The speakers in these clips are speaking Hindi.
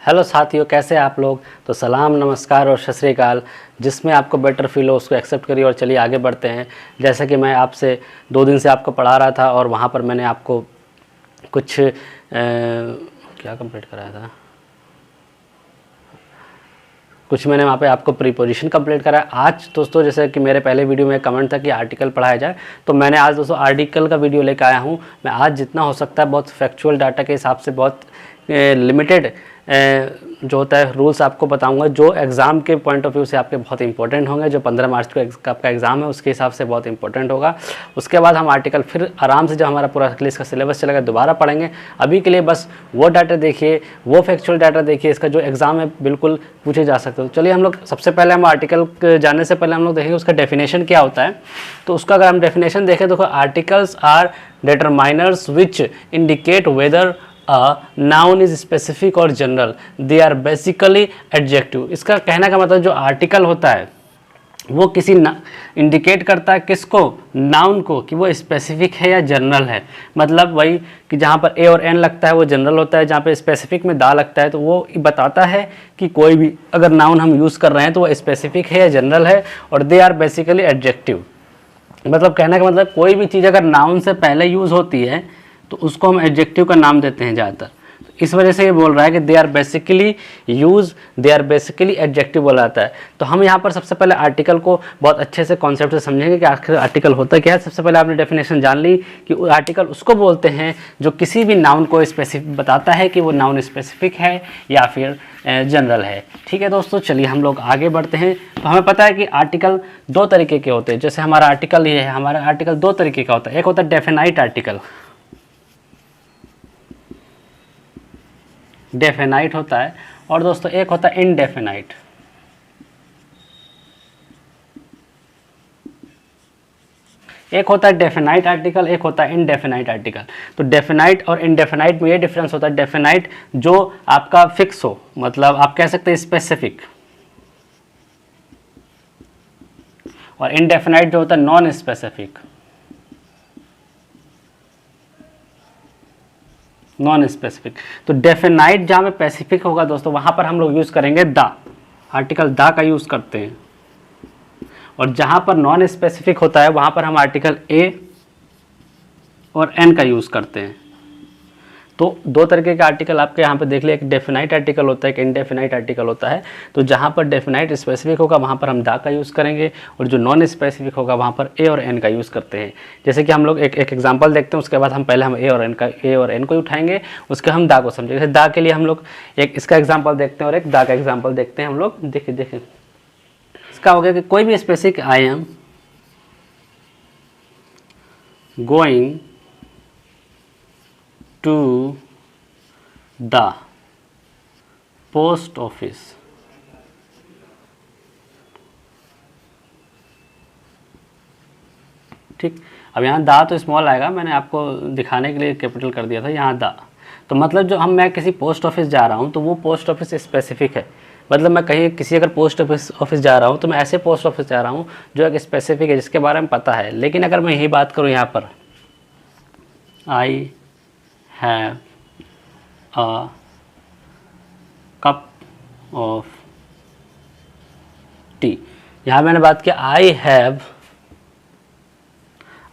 हेलो साथियों, कैसे हैं आप लोग। तो सलाम, नमस्कार और सत श्री अकाल। जिसमें आपको बेटर फील हो उसको एक्सेप्ट करिए और चलिए आगे बढ़ते हैं। जैसा कि मैं आपसे 2 दिन से आपको पढ़ा रहा था और वहाँ पर मैंने आपको कुछ क्या कंप्लीट कराया था, कुछ मैंने वहाँ पे आपको प्रीपोजिशन कंप्लीट करा है। आज दोस्तों जैसे कि मेरे पहले वीडियो में कमेंट था कि आर्टिकल पढ़ाया जाए, तो मैंने आज दोस्तों आर्टिकल का वीडियो लेकर आया हूँ। मैं आज जितना हो सकता है बहुत फैक्चुअल डाटा के हिसाब से बहुत लिमिटेड जो होता है रूल्स आपको बताऊंगा, जो एग्ज़ाम के पॉइंट ऑफ व्यू से आपके बहुत इंपॉर्टेंट होंगे। जो 15 मार्च को आपका एग्ज़ाम है उसके हिसाब से बहुत इंपॉर्टेंट होगा। उसके बाद हम आर्टिकल फिर आराम से जब हमारा पूरा इंग्लिश का सिलेबस चलेगा दोबारा पढ़ेंगे। अभी के लिए बस वो डाटा देखिए, वो फैक्चुअल डाटा देखिए, इसका जो एग्ज़ाम है बिल्कुल पूछे जा सकते हो। चलिए हम लोग सबसे पहले हम आर्टिकल जानने से पहले हम लोग देखेंगे उसका डेफिनेशन क्या होता है। तो उसका अगर हम डेफिनेशन देखें, देखो articles are determiners which indicate whether a noun is specific और general, they are basically adjective। इसका कहने का मतलब जो आर्टिकल होता है वो किसी इंडिकेट करता है किसको, नाउन को, कि वो स्पेसिफिक है या जनरल है। मतलब वही कि जहाँ पर ए और एन लगता है वो जनरल होता है, जहाँ पे स्पेसिफिक में दा लगता है तो वो बताता है कि कोई भी अगर नाउन हम यूज़ कर रहे हैं तो वो स्पेसिफिक है या जनरल है। और दे आर बेसिकली एडजेक्टिव, मतलब कहने का मतलब कोई भी चीज़ अगर नाउन से पहले यूज़ होती है तो उसको हम एडजेक्टिव का नाम देते हैं ज़्यादातर। तो इस वजह से ये बोल रहा है कि they are basically use, they are basically adjective बोला जाता है। तो हम यहाँ पर सबसे पहले आर्टिकल को बहुत अच्छे से कॉन्सेप्ट से समझेंगे कि आखिर आर्टिकल होता क्या है। सबसे पहले आपने डेफिनेशन जान ली कि आर्टिकल उसको बोलते हैं जो किसी भी नाउन को स्पेसिफिक बताता है कि वो नाउन स्पेसिफिक है या फिर जनरल है। ठीक है दोस्तों, चलिए हम लोग आगे बढ़ते हैं। तो हमें पता है कि आर्टिकल 2 तरीके के होते हैं। जैसे हमारा आर्टिकल ये है, हमारा आर्टिकल 2 तरीके का होता है। एक होता है डेफिनाइट आर्टिकल, डेफिनाइट होता है, और दोस्तों एक होता है इनडेफिनाइट। एक होता है डेफिनाइट आर्टिकल, एक होता है इनडेफिनाइट आर्टिकल। तो डेफिनाइट और इनडेफिनाइट में ये डिफरेंस होता है। डेफिनाइट जो आपका फिक्स हो, मतलब आप कह सकते हैं स्पेसिफिक, और इनडेफिनाइट जो होता है नॉन स्पेसिफिक, नॉन स्पेसिफिक। तो डेफिनाइट जहाँ में स्पेसिफिक होगा दोस्तों वहाँ पर हम लोग यूज़ करेंगे द, आर्टिकल द का यूज़ करते हैं। और जहाँ पर नॉन स्पेसिफिक होता है वहाँ पर हम आर्टिकल ए और एन का यूज़ करते हैं। तो 2 तरीके के आर्टिकल आपके यहाँ पे देख लिया, एक डेफिनाइट आर्टिकल होता है, एक इनडेफिनाइट आर्टिकल होता है। तो जहाँ पर डेफिनाइट स्पेसिफिक होगा वहाँ पर हम दा का यूज़ करेंगे, और जो नॉन स्पेसिफिक होगा वहाँ पर ए और एन का यूज़ करते हैं। जैसे कि हम लोग एक एग्जांपल देखते हैं, उसके बाद हम पहले हम ए और एन को ही उठाएंगे, उसके हम दा को समझेंगे। जैसे दा के लिए हम लोग एक इसका एग्जाम्पल देखते हैं और एक दा का एग्जाम्पल देखते हैं हम लोग। देखिए इसका हो गया कि कोई भी specific, I am going to the post office. ठीक, अब यहाँ दा तो स्मॉल आएगा, मैंने आपको दिखाने के लिए कैपिटल कर दिया था यहाँ दा। तो मतलब जो मैं किसी पोस्ट ऑफिस जा रहा हूँ तो वो पोस्ट ऑफिस स्पेसिफिक है। मतलब मैं कहीं किसी अगर पोस्ट ऑफिस जा रहा हूँ तो मैं ऐसे पोस्ट ऑफिस जा रहा हूँ जो एक स्पेसिफिक है, जिसके बारे में पता है। लेकिन अगर मैं यही बात करूँ यहाँ पर, I have a cup of T, यहाँ मैंने बात किया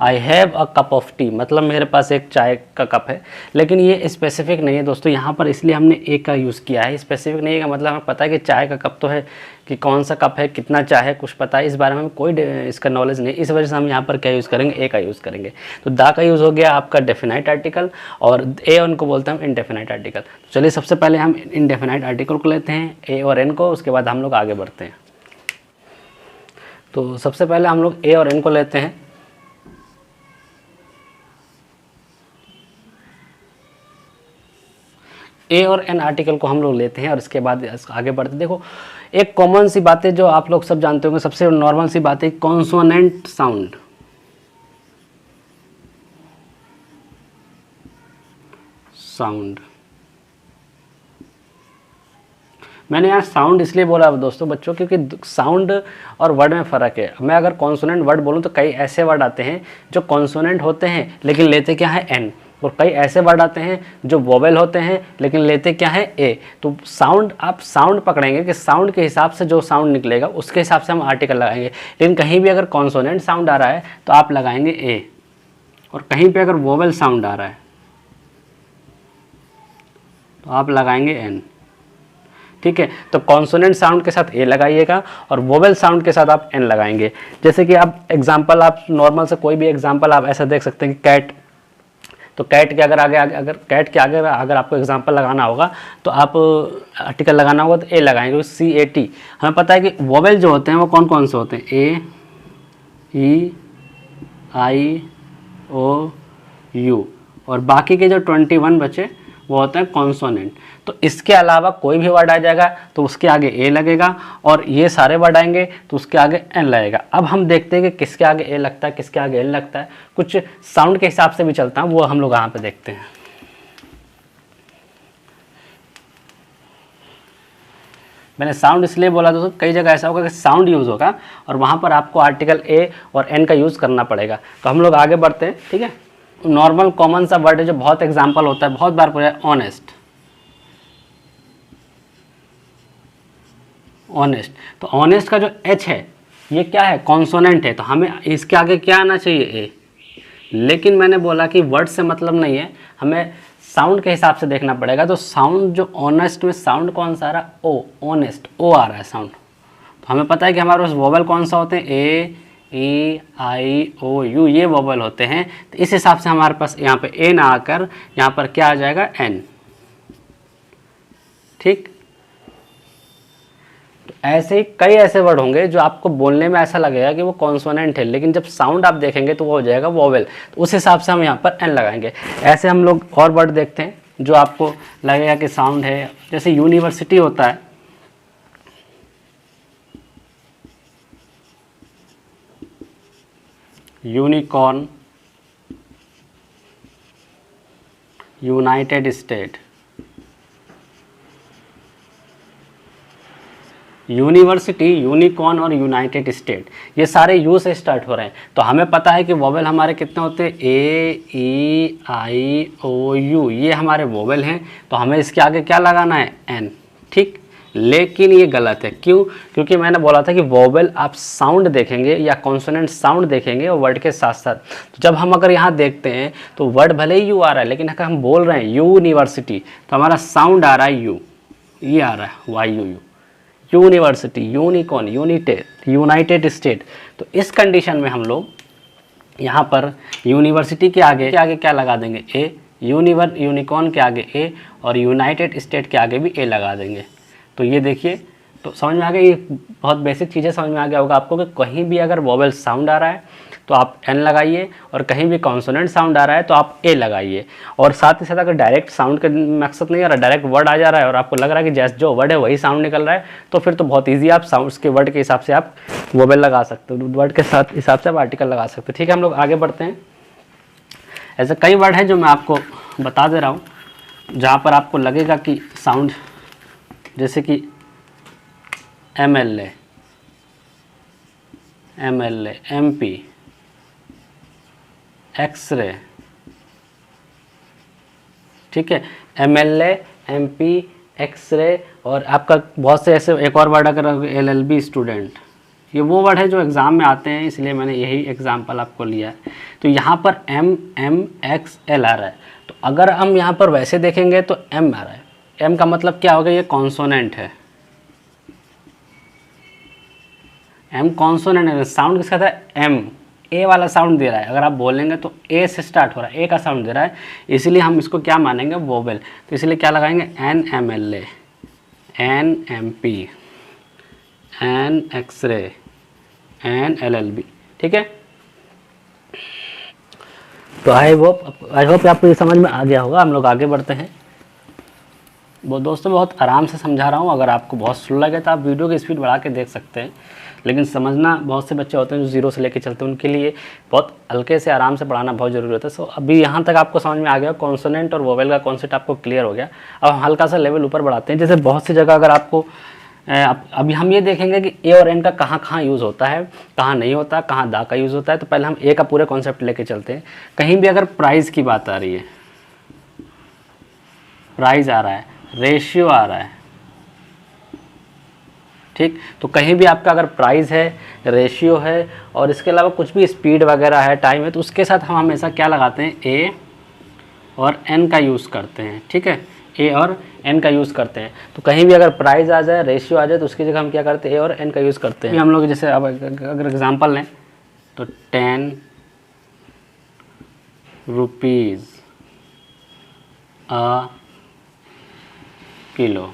I have a cup of T, मतलब मेरे पास एक चाय का कप है। लेकिन ये स्पेसिफिक नहीं है दोस्तों यहाँ पर, इसलिए हमने ए का यूज़ किया है। स्पेसिफिक नहीं है का मतलब हमें पता है कि चाय का कप तो है, कि कौन सा कप है, कितना चाय है, कुछ पता है, इस बारे में हमें कोई इसका नॉलेज नहीं। इस वजह से हम यहाँ पर क्या यूज़ करेंगे, ए का यूज़ करेंगे। तो दा का यूज़ हो गया आपका डेफिनाइट आर्टिकल, और ए उनको बोलते हैं हम इनडेफिनाइट आर्टिकल। तो चलिए सबसे पहले हम इनडेफिनाइट आर्टिकल को लेते हैं, ए और एन को, उसके बाद हम लोग आगे बढ़ते हैं। तो सबसे पहले हम लोग ए और एन को लेते हैं। ए और एन आर्टिकल को हम लोग लेते हैं और इसके बाद आगे बढ़ते हैं। देखो एक कॉमन सी बातें जो आप लोग सब जानते होंगे, सबसे नॉर्मल सी बात है कॉन्सोनेंट साउंड। मैंने यहाँ साउंड इसलिए बोला दोस्तों बच्चों क्योंकि साउंड और वर्ड में फ़र्क है। मैं अगर कॉन्सोनेंट वर्ड बोलूँ तो कई ऐसे वर्ड आते हैं जो कॉन्सोनेंट होते हैं लेकिन लेते क्या है एन, और कई ऐसे वर्ड आते हैं जो वोवेल होते हैं लेकिन लेते क्या है ए। तो साउंड, आप साउंड पकड़ेंगे कि साउंड के हिसाब से जो साउंड निकलेगा उसके हिसाब से हम आर्टिकल लगाएंगे। लेकिन कहीं भी अगर कॉन्सोनेंट साउंड आ रहा है तो आप लगाएंगे ए, और कहीं पे अगर वोवेल साउंड आ रहा है तो आप लगाएंगे एन। ठीक है, तो कॉन्सोनेंट साउंड के साथ ए लगाइएगा और वोवेल साउंड के साथ आप एन लगाएंगे। जैसे कि आप एग्जांपल, आप नॉर्मल से कोई भी एग्जांपल आप ऐसा देख सकते हैं कि कैट, तो कैट के अगर कैट के आगे अगर आपको एग्जांपल लगाना होगा तो आप आर्टिकल लगाना होगा तो ए लगाएंगे, CAT। हमें पता है कि वोवेल जो होते हैं वो कौन कौन से होते हैं, ए, ई, आई, ओ, यू, और बाकी के जो 21 बचे वो होते हैं कॉन्सोनेंट। तो इसके अलावा कोई भी वर्ड आ जाएगा तो उसके आगे ए लगेगा, और ये सारे वर्ड आएंगे तो उसके आगे एन लगेगा। अब हम देखते हैं कि किसके आगे ए लगता है, किसके आगे एन लगता है। कुछ साउंड के हिसाब से भी चलता है, वो हम लोग यहाँ पे देखते हैं। मैंने साउंड इसलिए बोला दोस्तों, कई जगह ऐसा होगा कि साउंड यूज़ होगा और वहाँ पर आपको आर्टिकल ए और एन का यूज़ करना पड़ेगा। तो हम लोग आगे बढ़ते हैं। ठीक है, नॉर्मल कॉमन सा वर्ड है जो बहुत एग्जाम्पल होता है, बहुत बार पूछा है, ऑनेस्ट। ऑनेस्ट, तो ऑनेस्ट का जो एच है ये क्या है, कॉन्सोनेंट है, तो हमें इसके आगे क्या आना चाहिए, ए। लेकिन मैंने बोला कि वर्ड से मतलब नहीं है, हमें साउंड के हिसाब से देखना पड़ेगा। तो साउंड जो ऑनेस्ट में साउंड कौन सा आ रहा है, ओ, ऑनेस्ट, ओ आ रहा है साउंड। तो हमें पता है कि हमारे पास वोवेल कौन सा होते हैं, ए, ई, आई, ओ, यू, ये वोवेल होते हैं। तो इस हिसाब से हमारे पास यहाँ पे ए ना आकर यहाँ पर क्या आ जाएगा, एन। ठीक, तो ऐसे ही कई ऐसे वर्ड होंगे जो आपको बोलने में ऐसा लगेगा कि वो कॉन्सोनेंट है, लेकिन जब साउंड आप देखेंगे तो वो हो जाएगा वोवेल। तो उस हिसाब से हम यहाँ पर एन लगाएंगे। ऐसे हम लोग और वर्ड देखते हैं जो आपको लगेगा कि साउंड है। जैसे यूनिवर्सिटी होता है, unicorn, United state. University, unicorn और यूनाइटेड स्टेट, ये सारे यू से स्टार्ट हो रहे हैं। तो हमें पता है कि वोवेल हमारे कितने होते हैं, ए, ई, आई, ओ, यू, ये हमारे वोवेल हैं। तो हमें इसके आगे क्या लगाना है, एन। ठीक, लेकिन ये गलत है। क्यों? क्योंकि मैंने बोला था कि वोवेल आप साउंड देखेंगे या कॉन्सोनेंट साउंड देखेंगे और वर्ड के साथ साथ। तो जब हम अगर यहाँ देखते हैं तो वर्ड भले ही यू आ रहा है, लेकिन अगर हम बोल रहे हैं यूनिवर्सिटी तो हमारा साउंड आ रहा है यू, ये आ रहा है why you, university, unicorn, United state. तो इस कंडीशन में हम लोग यहाँ पर यूनिवर्सिटी के आगे क्या लगा देंगे, ए, यूनिकॉर्न के आगे ए, और यूनाइटेड स्टेट के आगे भी ए लगा देंगे। तो ये देखिए, तो समझ में आ गया, ये बहुत बेसिक चीज़ें समझ में आ गया होगा आपको कि कहीं भी अगर वोवेल साउंड आ रहा है तो आप एन लगाइए, और कहीं भी कॉन्सोनेंट साउंड आ रहा है तो आप ए लगाइए। और साथ ही साथ अगर डायरेक्ट साउंड का मकसद नहीं आ रहा, डायरेक्ट वर्ड आ जा रहा है और आपको लग रहा है कि जैसे जो वर्ड है वही साउंड निकल रहा है, तो फिर तो बहुत ईजी, आप साउंड के वर्ड के हिसाब से आप वोवेल लगा सकते हो, वर्ड के साथ हिसाब से आप आर्टिकल लगा सकते हो। ठीक है, हम लोग आगे बढ़ते हैं। ऐसे कई वर्ड हैं जो मैं आपको बता दे रहा हूँ जहाँ पर आपको लगेगा कि साउंड, जैसे कि MLA, MP, एक्सरे। ठीक है, MLA, MP, एक्सरे, और आपका बहुत से ऐसे एक और वर्ड अगर LLB, स्टूडेंट, ये वो वर्ड है जो एग्ज़ाम में आते हैं, इसलिए मैंने यही एग्जाम्पल आपको लिया है। तो यहाँ पर MXL आ रहा है, तो अगर हम यहाँ पर वैसे देखेंगे तो M आ रहा है। M का मतलब क्या होगा, ये कॉन्सोनेंट है। M कॉन्सोनेंट है, साउंड किसका था, M, ए वाला साउंड दे रहा है। अगर आप बोलेंगे तो ए से स्टार्ट हो रहा है, ए का साउंड दे रहा है, इसलिए हम इसको क्या मानेंगे, वोवेल। तो इसलिए क्या लगाएंगे, NMLA, NMP, N xray, NLLB। ठीक है, तो आई होप आपको ये समझ में आ गया होगा। हम लोग आगे बढ़ते हैं। वो दोस्तों बहुत आराम से समझा रहा हूँ, अगर आपको बहुत स्लो लगे तो आप वीडियो की स्पीड बढ़ा के देख सकते हैं, लेकिन समझना, बहुत से बच्चे होते हैं जो जीरो से लेके चलते हैं, उनके लिए बहुत हल्के से आराम से पढ़ाना बहुत ज़रूरी होता है। सो अभी यहाँ तक आपको समझ में आ गया, कॉन्सोनेंट और वोवेल का कॉन्सेप्ट आपको क्लियर हो गया। अब हम हल्का सा लेवल ऊपर बढ़ाते हैं। जैसे बहुत सी जगह अगर आपको अभी हम ये देखेंगे कि ए और एन का कहाँ यूज़ होता है, कहाँ नहीं होता, कहाँ दा का यूज़ होता है। तो पहले हम ए का पूरे कॉन्सेप्ट लेके चलते हैं। कहीं भी अगर प्राइस की बात आ रही है, प्राइस आ रहा है, रेशियो आ रहा है, ठीक। तो कहीं भी आपका अगर प्राइस है, रेशियो है और इसके अलावा कुछ भी स्पीड वगैरह है, टाइम है, तो उसके साथ हम हमेशा क्या लगाते हैं, ए और एन का यूज़ करते हैं, ठीक है। ए और एन का यूज़ करते हैं। तो कहीं भी अगर प्राइस आ जाए, रेशियो आ जाए, तो उसकी जगह हम क्या करते हैं, ए और एन का यूज़ करते हैं। हम लोग जैसे अब अगर एग्जांपल लें तो 10 रुपीज़ अ किलो,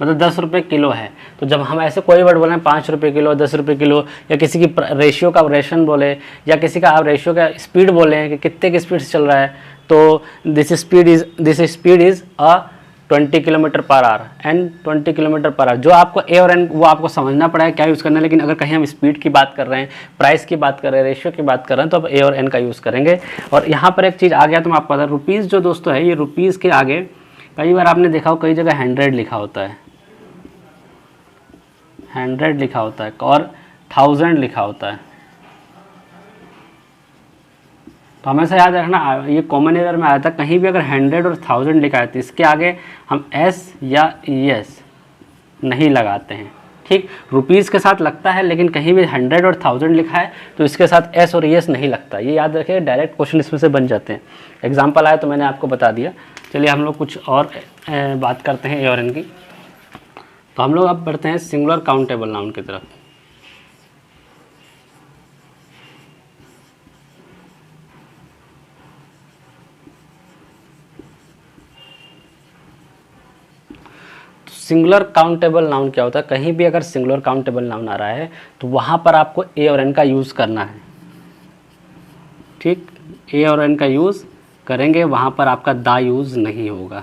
मतलब 10 रुपये किलो है। तो जब हम ऐसे कोई वर्ड बोलें 5 रुपये किलो, 10 रुपये किलो, या किसी की रेशियो का रेशन बोले, या किसी का आप रेशियो का स्पीड बोलें कि कितने की स्पीड से चल रहा है, तो this speed is a 20 kilometre per hour and 20 kilometre per hour. जो आपको ए और एन वो आपको समझना पड़ेगा क्या यूज़ करना है। लेकिन अगर कहीं हम स्पीड की बात कर रहे हैं, प्राइस की बात कर रहे हैं, रेशियो की बात कर रहे हैं, तो अब ए और एन का यूज़ करेंगे। और यहाँ पर एक चीज़ आ गया तो मैं आपको बता, रुपीज़ जो दोस्तों है, ये रुपीज़ के आगे कई बार आपने देखा हो कई जगह 100 लिखा होता है, 100 लिखा होता है और 1000 लिखा होता है। तो हमेशा याद रखना, ये कॉमन एरर में आया था, कहीं भी अगर 100 और 1000 लिखा है तो इसके आगे हम एस या एस नहीं लगाते हैं, ठीक। रुपीज़ के साथ लगता है, लेकिन कहीं भी 100 और 1000 लिखा है तो इसके साथ एस और एस नहीं लगता। ये याद रखिए, डायरेक्ट क्वेश्चन इसमें से बन जाते हैं। एग्जाम्पल आया तो मैंने आपको बता दिया। चलिए हम लोग कुछ और बात करते हैं ए और एन की। तो हम लोग अब बढ़ते हैं सिंगुलर काउंटेबल नाउन की तरफ। सिंगुलर काउंटेबल नाउन क्या होता है, कहीं भी अगर सिंगुलर काउंटेबल नाउन आ रहा है तो वहाँ पर आपको ए और एन का यूज़ करना है, ठीक। ए और एन का यूज़ करेंगे, वहाँ पर आपका दा यूज़ नहीं होगा,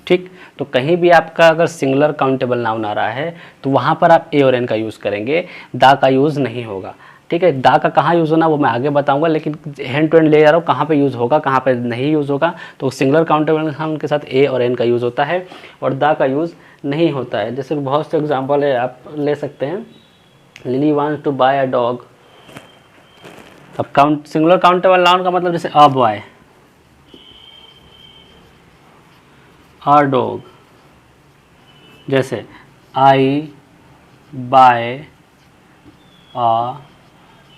ठीक। तो कहीं भी आपका अगर सिंगुलर काउंटेबल नाउन आ रहा है तो वहाँ पर आप ए और एन का यूज़ करेंगे, दा का यूज़ नहीं होगा, ठीक है। दा का कहाँ यूज़ होना वो मैं आगे बताऊंगा, लेकिन हैंड टू हैंड ले जा रहा हूँ, कहाँ पे यूज़ होगा कहाँ पे नहीं यूज़ होगा। तो सिंगुलर काउंटेबल नाउन के साथ ए और एन का यूज़ होता है और दा का यूज़ नहीं होता है। जैसे बहुत से एग्जाम्पल है, आप ले सकते हैं, Lily wants to buy a dog. अब सिंगुलर काउंटेबल नाउन का मतलब जैसे अ बॉय, अ डॉग, जैसे आई बाय अ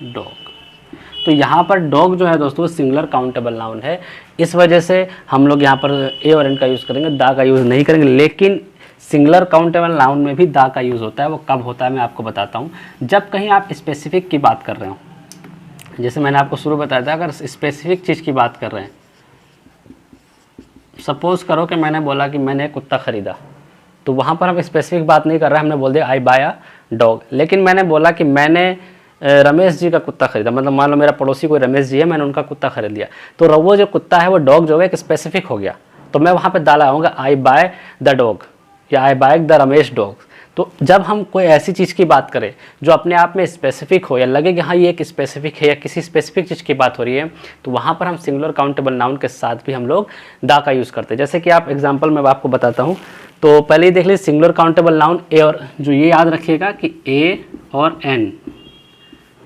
डॉग। तो यहाँ पर डॉग जो है दोस्तों सिंगुलर काउंटेबल नाउन है, इस वजह से हम लोग यहाँ पर ए और एन का यूज़ करेंगे, दा का यूज़ नहीं करेंगे। लेकिन सिंगुलर काउंटेबल नाउन में भी दा का यूज़ होता है। वो कब होता है मैं आपको बताता हूँ। जब कहीं आप स्पेसिफिक की बात कर रहे हो, जैसे मैंने आपको शुरू बताया था, अगर स्पेसिफिक चीज़ की बात कर रहे हैं, सपोज़ करो कि मैंने बोला कि मैंने कुत्ता ख़रीदा, तो वहाँ पर हम स्पेसिफिक बात नहीं कर रहे हैं, हमने बोल दिया आई बाय अ डॉग। लेकिन मैंने बोला कि मैंने रमेश जी का कुत्ता खरीदा, मतलब मान लो मेरा पड़ोसी कोई रमेश जी है, मैंने उनका कुत्ता खरीद लिया, तो वो जो कुत्ता है वो डॉग जो है एक स्पेसिफिक हो गया। तो मैं वहाँ पे डाला आऊँगा आई बाय द डॉग या आई बाय द रमेश डॉग। तो जब हम कोई ऐसी चीज़ की बात करें जो अपने आप में स्पेसिफिक हो या लगे कि हाँ ये एक स्पेसिफिक है या किसी स्पेसिफिक चीज़ की बात हो रही है, तो वहाँ पर हम सिंगुलर काउंटेबल नाउन के साथ भी हम लोग दा का यूज़ करते हैं। जैसे कि आप एग्जाम्पल मैं आपको बताता हूँ। तो पहले ही देख लीजिए, सिंगुलर काउंटेबल नाउन ए और, जो ये याद रखिएगा कि ए और एन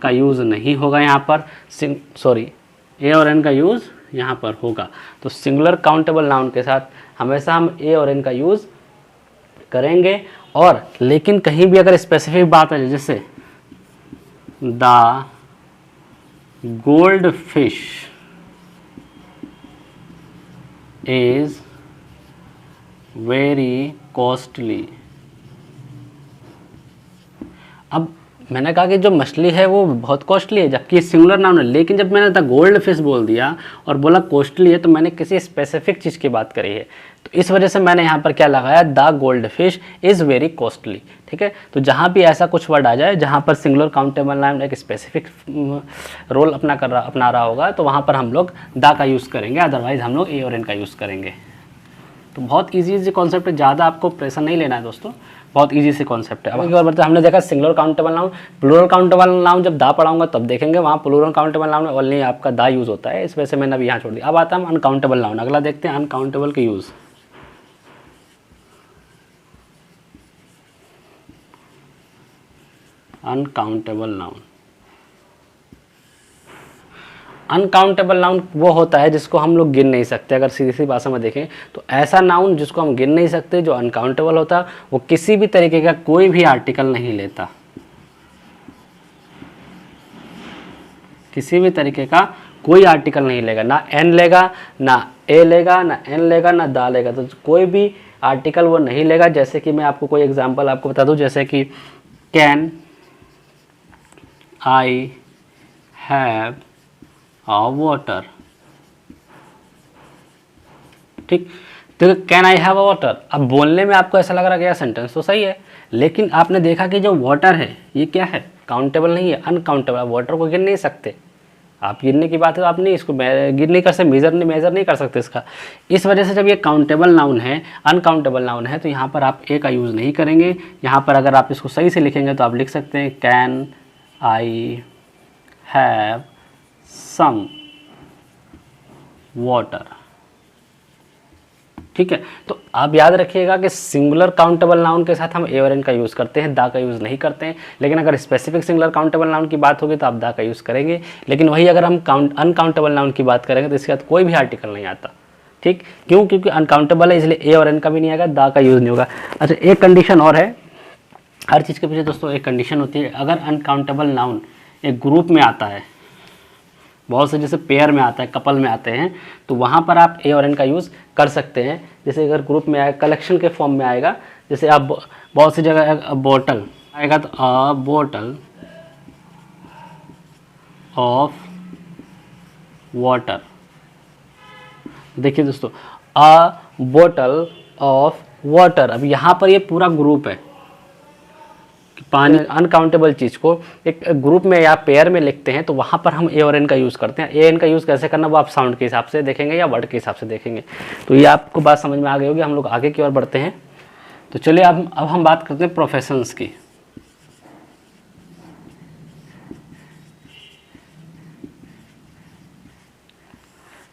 का यूज़ नहीं होगा यहाँ पर, ए और एन का यूज़ यहाँ पर होगा। तो सिंगुलर काउंटेबल नाउन के साथ हमेशा हम ए और एन का यूज़ करेंगे। और लेकिन कहीं भी अगर स्पेसिफिक बात है, जैसे the gold fish is very costly. अब मैंने कहा कि जो मछली है वो बहुत कॉस्टली है, जबकि सिंगुलर नाउन है। लेकिन जब मैंने द गोल्ड फिश बोल दिया और बोला कॉस्टली है, तो मैंने किसी स्पेसिफिक चीज़ की बात करी है। तो इस वजह से मैंने यहाँ पर क्या लगाया, the gold fish is very costly, ठीक है। तो जहाँ भी ऐसा कुछ वर्ड आ जाए जहाँ पर सिंगुलर काउंटेबल नाउन एक स्पेसिफिक रोल अपना रहा होगा, तो वहाँ पर हम लोग द का यूज़ करेंगे, अदरवाइज़ हम लोग ए और एन का यूज़ करेंगे। तो बहुत इजी कॉन्सेप्ट है, ज़्यादा आपको प्रेशर नहीं लेना है दोस्तों, बहुत इजी से कॉन्सेप्ट है। अब एक बार बताते, हमने देखा singular countable noun. Plural countable noun जब दा पढ़ाऊंगा तब देखेंगे, वहाँ प्लूरल काउंटेबल नाउन में ओनली आपका दा यूज़ होता है, इस वजह से मैंने अभी यहाँ छोड़ दिया। अब आता है अनकाउंटेबल नाउन, अगला देखते हैं अनकाउंटेबल के use. Uncountable noun, uncountable noun वो होता है जिसको हम लोग गिन नहीं सकते। अगर सीधी सी भाषा में देखें तो ऐसा नाउन जिसको हम गिन नहीं सकते, जो अनकाउंटेबल होता, वो किसी भी तरीके का कोई भी आर्टिकल नहीं लेता, किसी भी तरीके का कोई आर्टिकल नहीं लेगा, ना एन लेगा, ना ए लेगा, ना एन लेगा, ना दा लेगा, तो कोई भी आर्टिकल वो नहीं लेगा। जैसे कि मैं आपको कोई एग्जांपल आपको बता दूं, जैसे कि can I have a water, ठीक। तो can I have a water, अब बोलने में आपको ऐसा लग रहा है कि यह सेंटेंस तो सही है, लेकिन आपने देखा कि जो वाटर है ये क्या है, काउंटेबल नहीं है, अनकाउंटेबल। वाटर को गिन नहीं सकते आप, गिनने की बात है तो आप नहीं इसको गिन नहीं कर सकते, मेजर नहीं कर सकते इसका। इस वजह से जब ये काउंटेबल नाउन है, अनकाउंटेबल नाउन है, तो यहाँ पर आप ए का यूज़ नहीं करेंगे। यहाँ पर अगर आप इसको सही से लिखेंगे तो आप लिख सकते हैं can I have some water, ठीक है। तो आप याद रखिएगा कि सिंगुलर काउंटेबल नाउन के साथ हम ए और एन का यूज़ करते हैं, दा का यूज़ नहीं करते हैं। लेकिन अगर स्पेसिफिक सिंगुलर काउंटेबल नाउन की बात होगी तो आप दा का यूज़ करेंगे। लेकिन वही अगर हम अनकाउंटेबल नाउन की बात करेंगे तो इसके साथ कोई भी आर्टिकल नहीं आता, ठीक। क्यों? क्योंकि अनकाउंटेबल है, इसलिए ए और एन का भी नहीं आएगा, दा का यूज़ नहीं होगा। अच्छा, एक कंडीशन और है, हर चीज़ के पीछे दोस्तों एक कंडीशन होती है। अगर अनकाउंटेबल नाउन एक ग्रुप में आता है, बहुत से जैसे पेयर में आता है, कपल में आते हैं, तो वहाँ पर आप ए और एन का यूज़ कर सकते हैं। जैसे अगर ग्रुप में आएगा, कलेक्शन के फॉर्म में आएगा, जैसे आप बहुत सी जगह बोतल आएगा तो अ बोतल ऑफ वाटर। देखिए दोस्तों, अ बोतल ऑफ वाटर, अब यहाँ पर ये पूरा ग्रुप है, पानी अनकाउंटेबल चीज़ को एक ग्रुप में या पेयर में लिखते हैं तो वहाँ पर हम ए और एन का यूज़ करते हैं। ए एन का यूज़ कैसे करना वो आप साउंड के हिसाब से देखेंगे या वर्ड के हिसाब से देखेंगे। तो ये आपको बात समझ में आ गई होगी। हम लोग आगे की ओर बढ़ते हैं। तो चलिए अब हम बात करते हैं प्रोफेशंस की।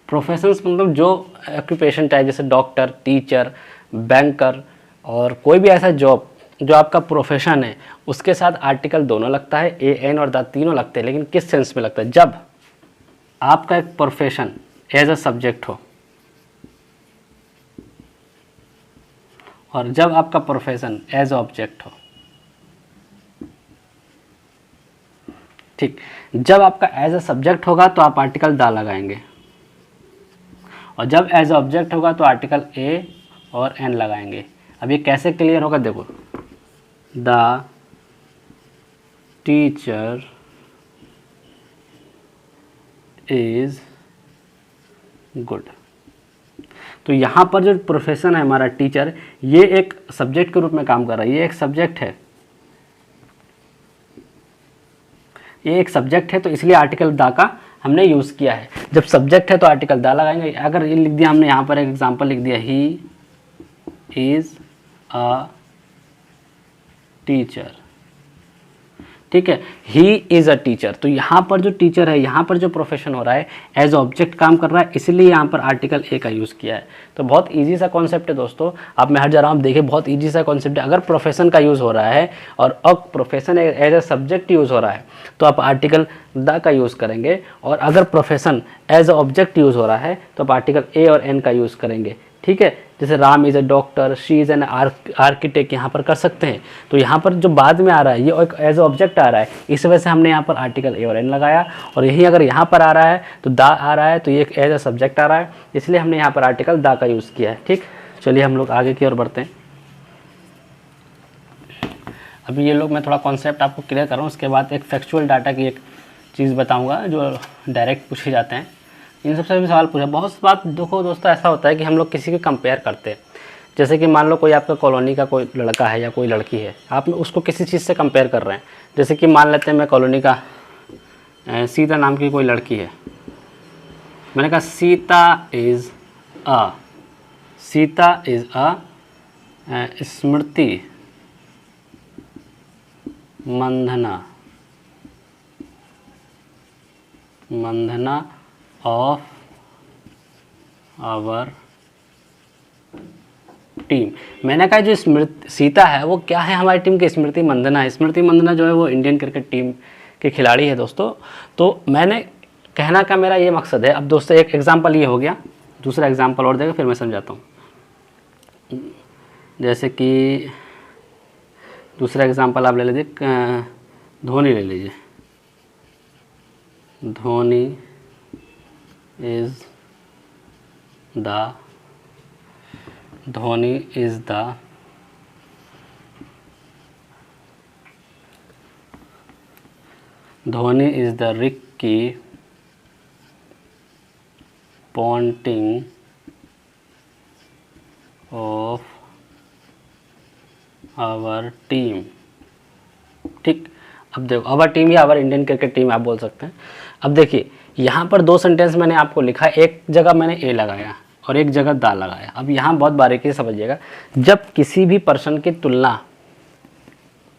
प्रोफेशंस मतलब जो ऑक्यूपेशन टाइप, जैसे डॉक्टर, टीचर, बैंकर और कोई भी ऐसा जॉब जो आपका प्रोफेशन है, उसके साथ आर्टिकल दोनों लगता है, ए एन और द तीनों लगते हैं। लेकिन किस सेंस में लगता है? जब आपका एक प्रोफेशन एज अ सब्जेक्ट हो और जब आपका प्रोफेशन एज अ ऑब्जेक्ट हो, ठीक। जब आपका एज अ सब्जेक्ट होगा तो आप आर्टिकल द लगाएंगे, और जब एज अ ऑब्जेक्ट होगा तो आर्टिकल ए और एन लगाएंगे। अब ये कैसे क्लियर होगा? देखो, द टीचर इज गुड। तो यहाँ पर जो प्रोफेशन है हमारा टीचर, ये एक सब्जेक्ट के रूप में काम कर रहा है। ये एक सब्जेक्ट है, ये एक सब्जेक्ट है, तो इसलिए आर्टिकल द का हमने यूज़ किया है। जब सब्जेक्ट है तो आर्टिकल द लगाएंगे। अगर ये लिख दिया हमने, यहाँ पर एक एग्जांपल लिख दिया, ही इज़ अ टीचर, ठीक है, ही इज़ अ टीचर। तो यहाँ पर जो टीचर है, यहाँ पर जो प्रोफेशन हो रहा है, एज ऑब्जेक्ट काम कर रहा है, इसलिए यहाँ पर आर्टिकल ए का यूज़ किया है। तो बहुत इजी सा कॉन्सेप्ट है दोस्तों, आप मैं हर जगह आप देखें, बहुत इजी सा कॉन्सेप्ट है। अगर प्रोफेशन का यूज़ हो रहा है और अब profession as a subject use हो रहा है तो आप आर्टिकल द का यूज़ करेंगे, और अगर profession as a object use हो रहा है तो आप आर्टिकल ए और एन का यूज़ करेंगे, ठीक है। जैसे Ram is a doctor, she is an architect, यहाँ पर कर सकते हैं। तो यहाँ पर जो बाद में आ रहा है ये एक एज ऑब्जेक्ट आ रहा है, इस वजह से हमने यहाँ पर आर्टिकल ए और एन लगाया। और यही अगर यहाँ पर आ रहा है तो द आ रहा है, तो ये एक एज अ सब्जेक्ट आ रहा है, इसलिए हमने यहाँ पर आर्टिकल द का यूज़ किया है, ठीक। चलिए हम लोग आगे की ओर बढ़ते हैं। अभी ये लोग मैं थोड़ा कॉन्सेप्ट आपको क्लियर कर रहा हूँ, उसके बाद एक फैक्चुअल डाटा की एक चीज़ बताऊँगा जो डायरेक्ट पूछे जाते हैं। इन सबसे भी सवाल पूछा। बहुत बात देखो दोस्तों, ऐसा होता है कि हम लोग किसी को कंपेयर करते हैं। जैसे कि मान लो कोई आपका कॉलोनी का कोई लड़का है या कोई लड़की है, आप उसको किसी चीज़ से कंपेयर कर रहे हैं। जैसे कि मान लेते हैं मैं कॉलोनी का सीता नाम की कोई लड़की है, मैंने कहा Sita is a Smriti Mandhana of our team. मैंने कहा जो सीता है वो क्या है, हमारी टीम की स्मृति मंधना है। स्मृति मंधना जो है वो इंडियन क्रिकेट टीम के खिलाड़ी है दोस्तों। तो मैंने कहना का मेरा ये मकसद है। अब दोस्तों एक एग्जांपल ये हो गया, दूसरा एग्जांपल और देगा फिर मैं समझाता हूँ। जैसे कि दूसरा एग्जांपल आप ले लीजिए, धोनी ले लीजिए। Dhoni is the Ricky Ponting of our team. ठीक, अब देखो आवर टीम या आवर इंडियन क्रिकेट टीम आप बोल सकते हैं। अब देखिए यहाँ पर दो सेंटेंस मैंने आपको लिखा, एक जगह मैंने ए लगाया और एक जगह दा लगाया। अब यहाँ बहुत बारीकी से समझिएगा, जब किसी भी पर्सन की तुलना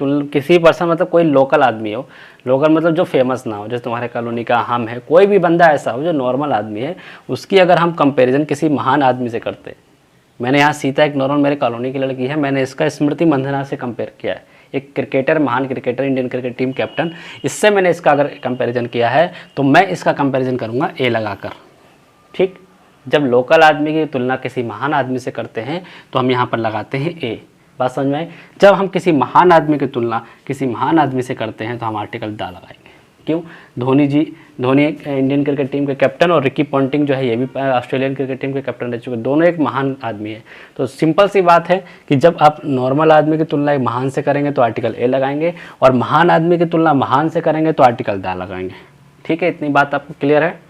किसी पर्सन मतलब कोई लोकल आदमी हो, लोकल मतलब जो फेमस ना हो, जैसे तुम्हारे कॉलोनी का हम है, कोई भी बंदा ऐसा हो जो नॉर्मल आदमी है, उसकी अगर हम कंपैरिजन किसी महान आदमी से करते हैं, मैंने यहाँ सीता एक नॉर्मल मेरे कॉलोनी की लड़की है, मैंने इसका स्मृति मंधाना से कंपेयर किया है, एक क्रिकेटर, महान cricketer, Indian cricket team captain, इससे मैंने इसका अगर कंपैरिजन किया है तो मैं इसका कंपैरिजन करूँगा ए लगाकर। ठीक, जब लोकल आदमी की तुलना किसी महान आदमी से करते हैं तो हम यहाँ पर लगाते हैं ए। बात समझ में आई? जब हम किसी महान आदमी की तुलना किसी महान आदमी से करते हैं तो हम आर्टिकल दा लगाएंगे। क्यों? धोनी एक इंडियन क्रिकेट टीम के कैप्टन और रिकी पॉन्टिंग जो है ये भी ऑस्ट्रेलियन क्रिकेट टीम के कैप्टन रह चुके, दोनों एक महान आदमी है। तो सिंपल सी बात है कि जब आप नॉर्मल आदमी की तुलना एक महान से करेंगे तो आर्टिकल ए लगाएंगे, और महान आदमी की तुलना महान से करेंगे तो आर्टिकल दा लगाएंगे। ठीक है, इतनी बात आपको क्लियर है?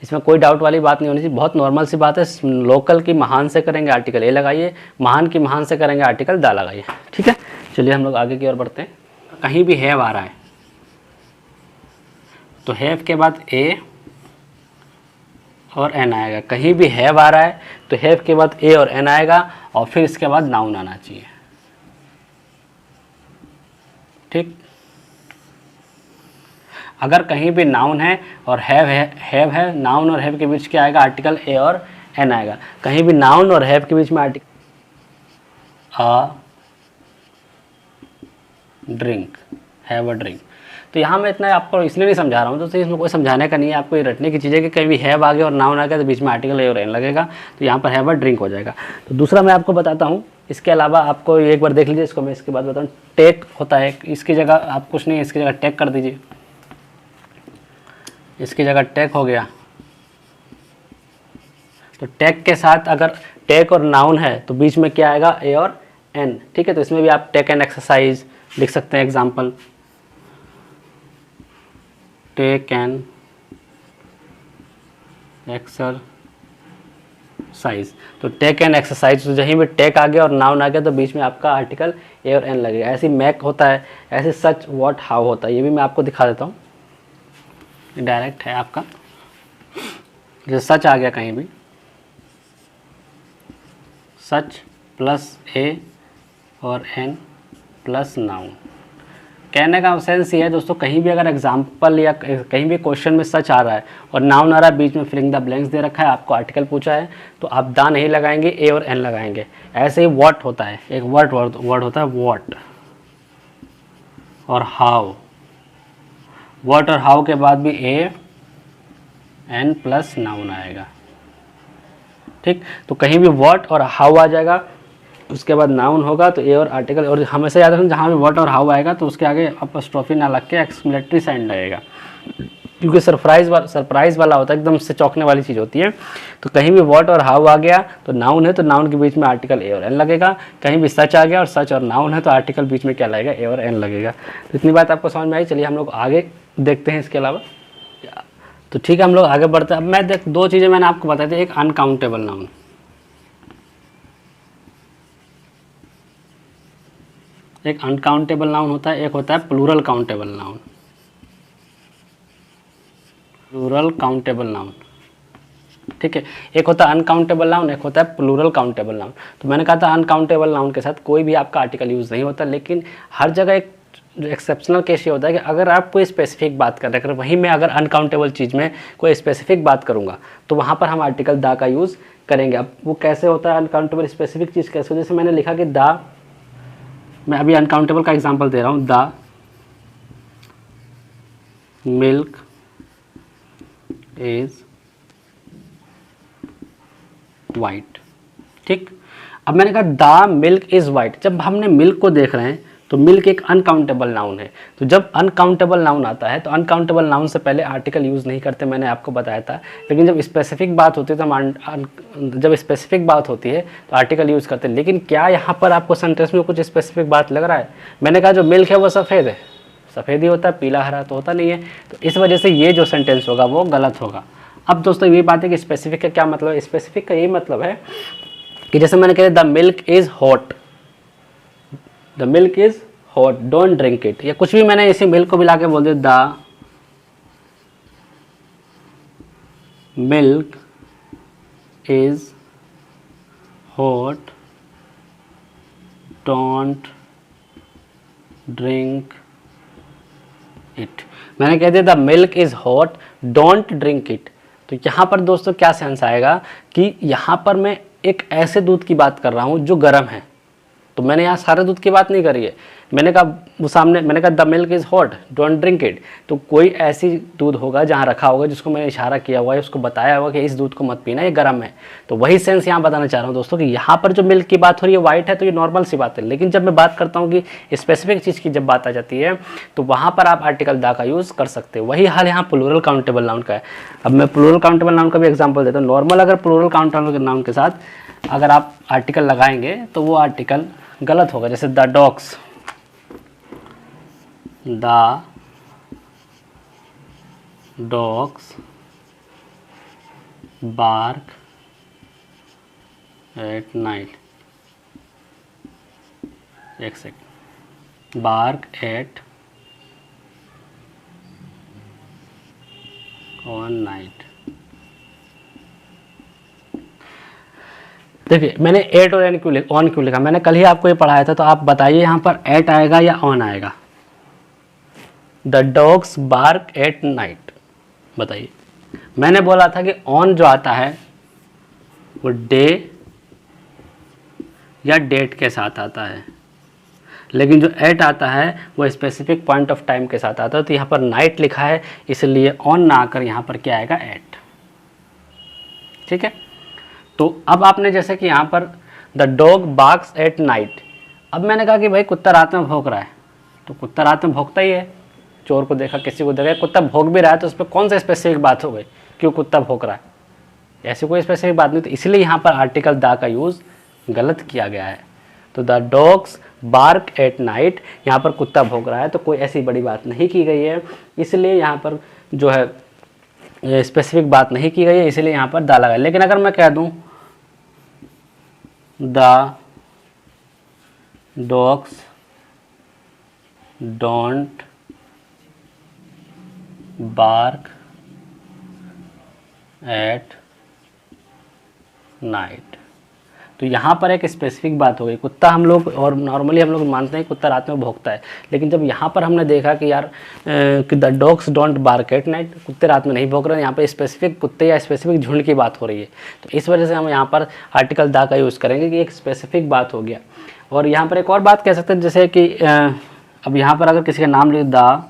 इसमें कोई डाउट वाली बात नहीं होनी चाहिए, बहुत नॉर्मल सी बात है। लोकल की महान से करेंगे आर्टिकल ए लगाइए, महान की महान से करेंगे आर्टिकल दा लगाइए। ठीक है, चलिए हम लोग आगे की ओर बढ़ते हैं। कहीं भी हैव आ रहा है तो हैव के बाद ए और एन आएगा। कहीं भी हैव आ रहा है तो हैव के बाद ए और एन आएगा और फिर इसके बाद नाउन आना चाहिए। ठीक, अगर कहीं भी नाउन है और हैव है, नाउन और हैव के बीच क्या आएगा? आर्टिकल ए और एन आएगा। कहीं भी नाउन और हैव के बीच में article a drink, have a drink. तो यहाँ मैं इतना आपको इसलिए नहीं समझा रहा हूँ, तो इसमें कोई समझाने का नहीं है, आपको ये रटने की चीज़ है कि कहीं भी हैव आ गया और नाउन आ गया तो बीच में आर्टिकल ए और एन लगेगा, तो यहाँ पर हैव अ ड्रिंक हो जाएगा। तो दूसरा मैं आपको बताता हूँ, इसके अलावा आपको एक बार देख लीजिए, इसको मैं इसके बाद बताऊँ। टेक होता है, इसकी जगह आप कुछ नहीं, इसकी जगह टेक कर दीजिए, इसकी जगह टेक हो गया। तो टेक के साथ अगर टेक और नाउन है तो बीच में क्या आएगा? ए और एन। ठीक है, तो इसमें भी आप टेक एन एक्सरसाइज लिख सकते हैं। Example, take an exercise. तो टेक एन एक्सरसाइज, तो जहीं भी टेक आ गया और नाउन आ गया तो बीच में आपका आर्टिकल ए और एन लगेगा। ऐसे मैक होता है, ऐसे सच, व्हाट, हाउ होता है, ये भी मैं आपको दिखा देता हूँ। डायरेक्ट है आपका, जैसे सच आ गया कहीं भी, सच प्लस ए और एन प्लस नाउन। कहने का सेंस ये है दोस्तों, कहीं भी अगर एग्जाम्पल या कहीं भी क्वेश्चन में सच आ रहा है और नाउन आ रहा है, बीच में फिलिंग द ब्लैंक्स दे रखा है, आपको आर्टिकल पूछा है, तो आप दा नहीं लगाएंगे, ए और एन लगाएंगे। ऐसे ही व्हाट होता है, एक वर्ड होता है व्हाट और हाउ। व्हाट और हाउ के बाद भी ए एन प्लस नाउन आएगा। ठीक, तो कहीं भी व्हाट और हाउ आ जाएगा, उसके बाद नाउन होगा तो ए और आर्टिकल, और हमेशा याद रखना जहाँ भी व्हाट और हाउ आएगा तो उसके आगे अपॉस्ट्रोफी ना लग के एक्सक्लेमेटरी साइन लगेगा, क्योंकि सरप्राइज वाला होता है, एकदम से चौंकने वाली चीज़ होती है। तो कहीं भी व्हाट और हाउ आ गया तो नाउन है, तो नाउन के बीच में आर्टिकल ए और एन लगेगा। कहीं भी सच आ गया और सच और नाउन है तो आर्टिकल बीच में क्या लगेगा? ए और एन लगेगा। तो इतनी बात आपको समझ में आई। चलिए हम लोग आगे देखते हैं इसके अलावा। तो ठीक है, हम लोग आगे बढ़ते हैं। अब मैं दो चीज़ें मैंने आपको बताई थी, एक अनकाउंटेबल नाउन, एक अनकाउंटेबल नाउन होता है, एक होता है plural countable noun. Plural countable noun, ठीक है, एक होता है अनकाउंटेबल नाउन, एक होता है प्लूरल काउंटेबल नाउन। तो मैंने कहा था अनकाउंटेबल नाउन के साथ कोई भी आपका आर्टिकल यूज़ नहीं होता, लेकिन हर जगह एक एक्सेप्शनल केस ये होता है कि अगर आप कोई स्पेसिफिक बात कर रहे हैं, वहीं मैं अगर अनकाउंटेबल चीज़ में कोई स्पेसिफिक बात करूँगा तो वहाँ पर हम आर्टिकल दा का यूज़ करेंगे। अब वो कैसे होता है अनकाउंटेबल स्पेसिफिक चीज़ कैसे? जैसे मैंने लिखा कि दा, मैं अभी अनकाउंटेबल का एग्जांपल दे रहा हूँ, द मिल्क इज वाइट। ठीक, अब मैंने कहा द मिल्क इज वाइट। जब हमने मिल्क को देख रहे हैं तो मिल्क एक अनकाउंटेबल नाउन है। तो जब अनकाउंटेबल नाउन आता है तो अनकाउंटेबल नाउन से पहले आर्टिकल यूज़ नहीं करते, मैंने आपको बताया था। लेकिन जब स्पेसिफिक बात होती है तो जब स्पेसिफिक बात होती है तो आर्टिकल यूज़ करते हैं। लेकिन क्या यहाँ पर आपको सेंटेंस में कुछ स्पेसिफिक बात लग रहा है? मैंने कहा जो मिल्क है वो सफ़ेद है, सफ़ेद ही होता है, पीला हरा तो होता नहीं है। तो इस वजह से ये जो सेंटेंस होगा वो गलत होगा। अब दोस्तों ये बात है कि स्पेसिफिक का क्या मतलब है? स्पेसिफिक का यही मतलब है कि जैसे मैंने कहा the milk is hot, the milk is hot, don't drink it, या कुछ भी मैंने इसी मिल्क को मिला के बोल दिया the milk is hot, don't drink it. मैंने कह दिया the milk is hot, don't drink it. तो यहाँ पर दोस्तों क्या सेंस आएगा कि यहाँ पर मैं एक ऐसे दूध की बात कर रहा हूँ जो गर्म है। तो मैंने यहाँ सारे दूध की बात नहीं करी है। मैंने कहा वो सामने, मैंने कहा the milk is hot, don't drink it. तो कोई ऐसी दूध होगा जहाँ रखा होगा जिसको मैंने इशारा किया हुआ है, उसको बताया हुआ कि इस दूध को मत पीना, ये गर्म है। तो वही सेंस यहाँ बताना चाह रहा हूँ दोस्तों कि यहाँ पर जो मिल्क की बात हो रही है वाइट है, तो ये नॉर्मल सी बात है। लेकिन जब मैं बात करता हूँ कि स्पेसिफिक चीज़ की जब बात आ जाती है तो वहाँ पर आप आर्टिकल द का यूज़ कर सकते हो। वही हाल यहाँ प्लूरल काउंटेबल नाउन का है। अब मैं प्लूरल काउंटेबल नाउन का भी एग्जाम्पल देता हूँ। नॉर्मल अगर प्लूरल काउंटेबल नाउन के साथ अगर आप आर्टिकल लगाएंगे तो वो आर्टिकल गलत होगा। जैसे the dogs, the dogs bark at night, एक second, bark at on night. देखिए मैंने एट और ऑन क्यों लिखा? मैंने कल ही आपको ये पढ़ाया था, तो आप बताइए यहाँ पर एट आएगा या ऑन आएगा? The dogs bark at night, बताइए। मैंने बोला था कि ऑन जो आता है वो डे या डेट के साथ आता है, लेकिन जो एट आता है वो स्पेसिफिक पॉइंट ऑफ टाइम के साथ आता है। तो यहाँ पर नाइट लिखा है, इसलिए ऑन ना आकर यहाँ पर क्या आएगा? एट। ठीक है, तो अब आपने जैसे कि यहाँ पर the dog barks at night. अब मैंने कहा कि भाई कुत्ता रात में भौंक रहा है, तो कुत्ता रात में भौंकता ही है। चोर को देखा, किसी को देखा, कुत्ता भौंक भी रहा है, तो उस पर कौन सा स्पेसिफिक बात हो गई क्यों कुत्ता भौंक रहा है? ऐसी कोई स्पेसिफिक बात नहीं। तो इसलिए यहाँ पर आर्टिकल द का यूज़ गलत किया गया है। तो the dogs bark at night, यहाँ पर कुत्ता भौंक रहा है, तो कोई ऐसी बड़ी बात नहीं की गई है, इसलिए यहाँ पर जो है स्पेसिफिक बात नहीं की गई है, इसलिए यहाँ पर द लगा। लेकिन अगर मैं कह दूँ the dogs don't bark at night, तो यहाँ पर एक स्पेसिफिक बात हो गई। कुत्ता हम लोग, और नॉर्मली हम लोग मानते हैं कुत्ता रात में भौंकता है, लेकिन जब यहाँ पर हमने देखा कि यार कि the dogs don't bark at night, कुत्ते रात में नहीं भौंक रहे हैं, यहाँ पर स्पेसिफिक कुत्ते या स्पेसिफिक झुंड की बात हो रही है, तो इस वजह से हम यहाँ पर आर्टिकल द का यूज़ करेंगे कि एक स्पेसिफिक बात हो गया। और यहाँ पर एक और बात कह सकते हैं, जैसे कि अब यहाँ पर अगर किसी का नाम लिख the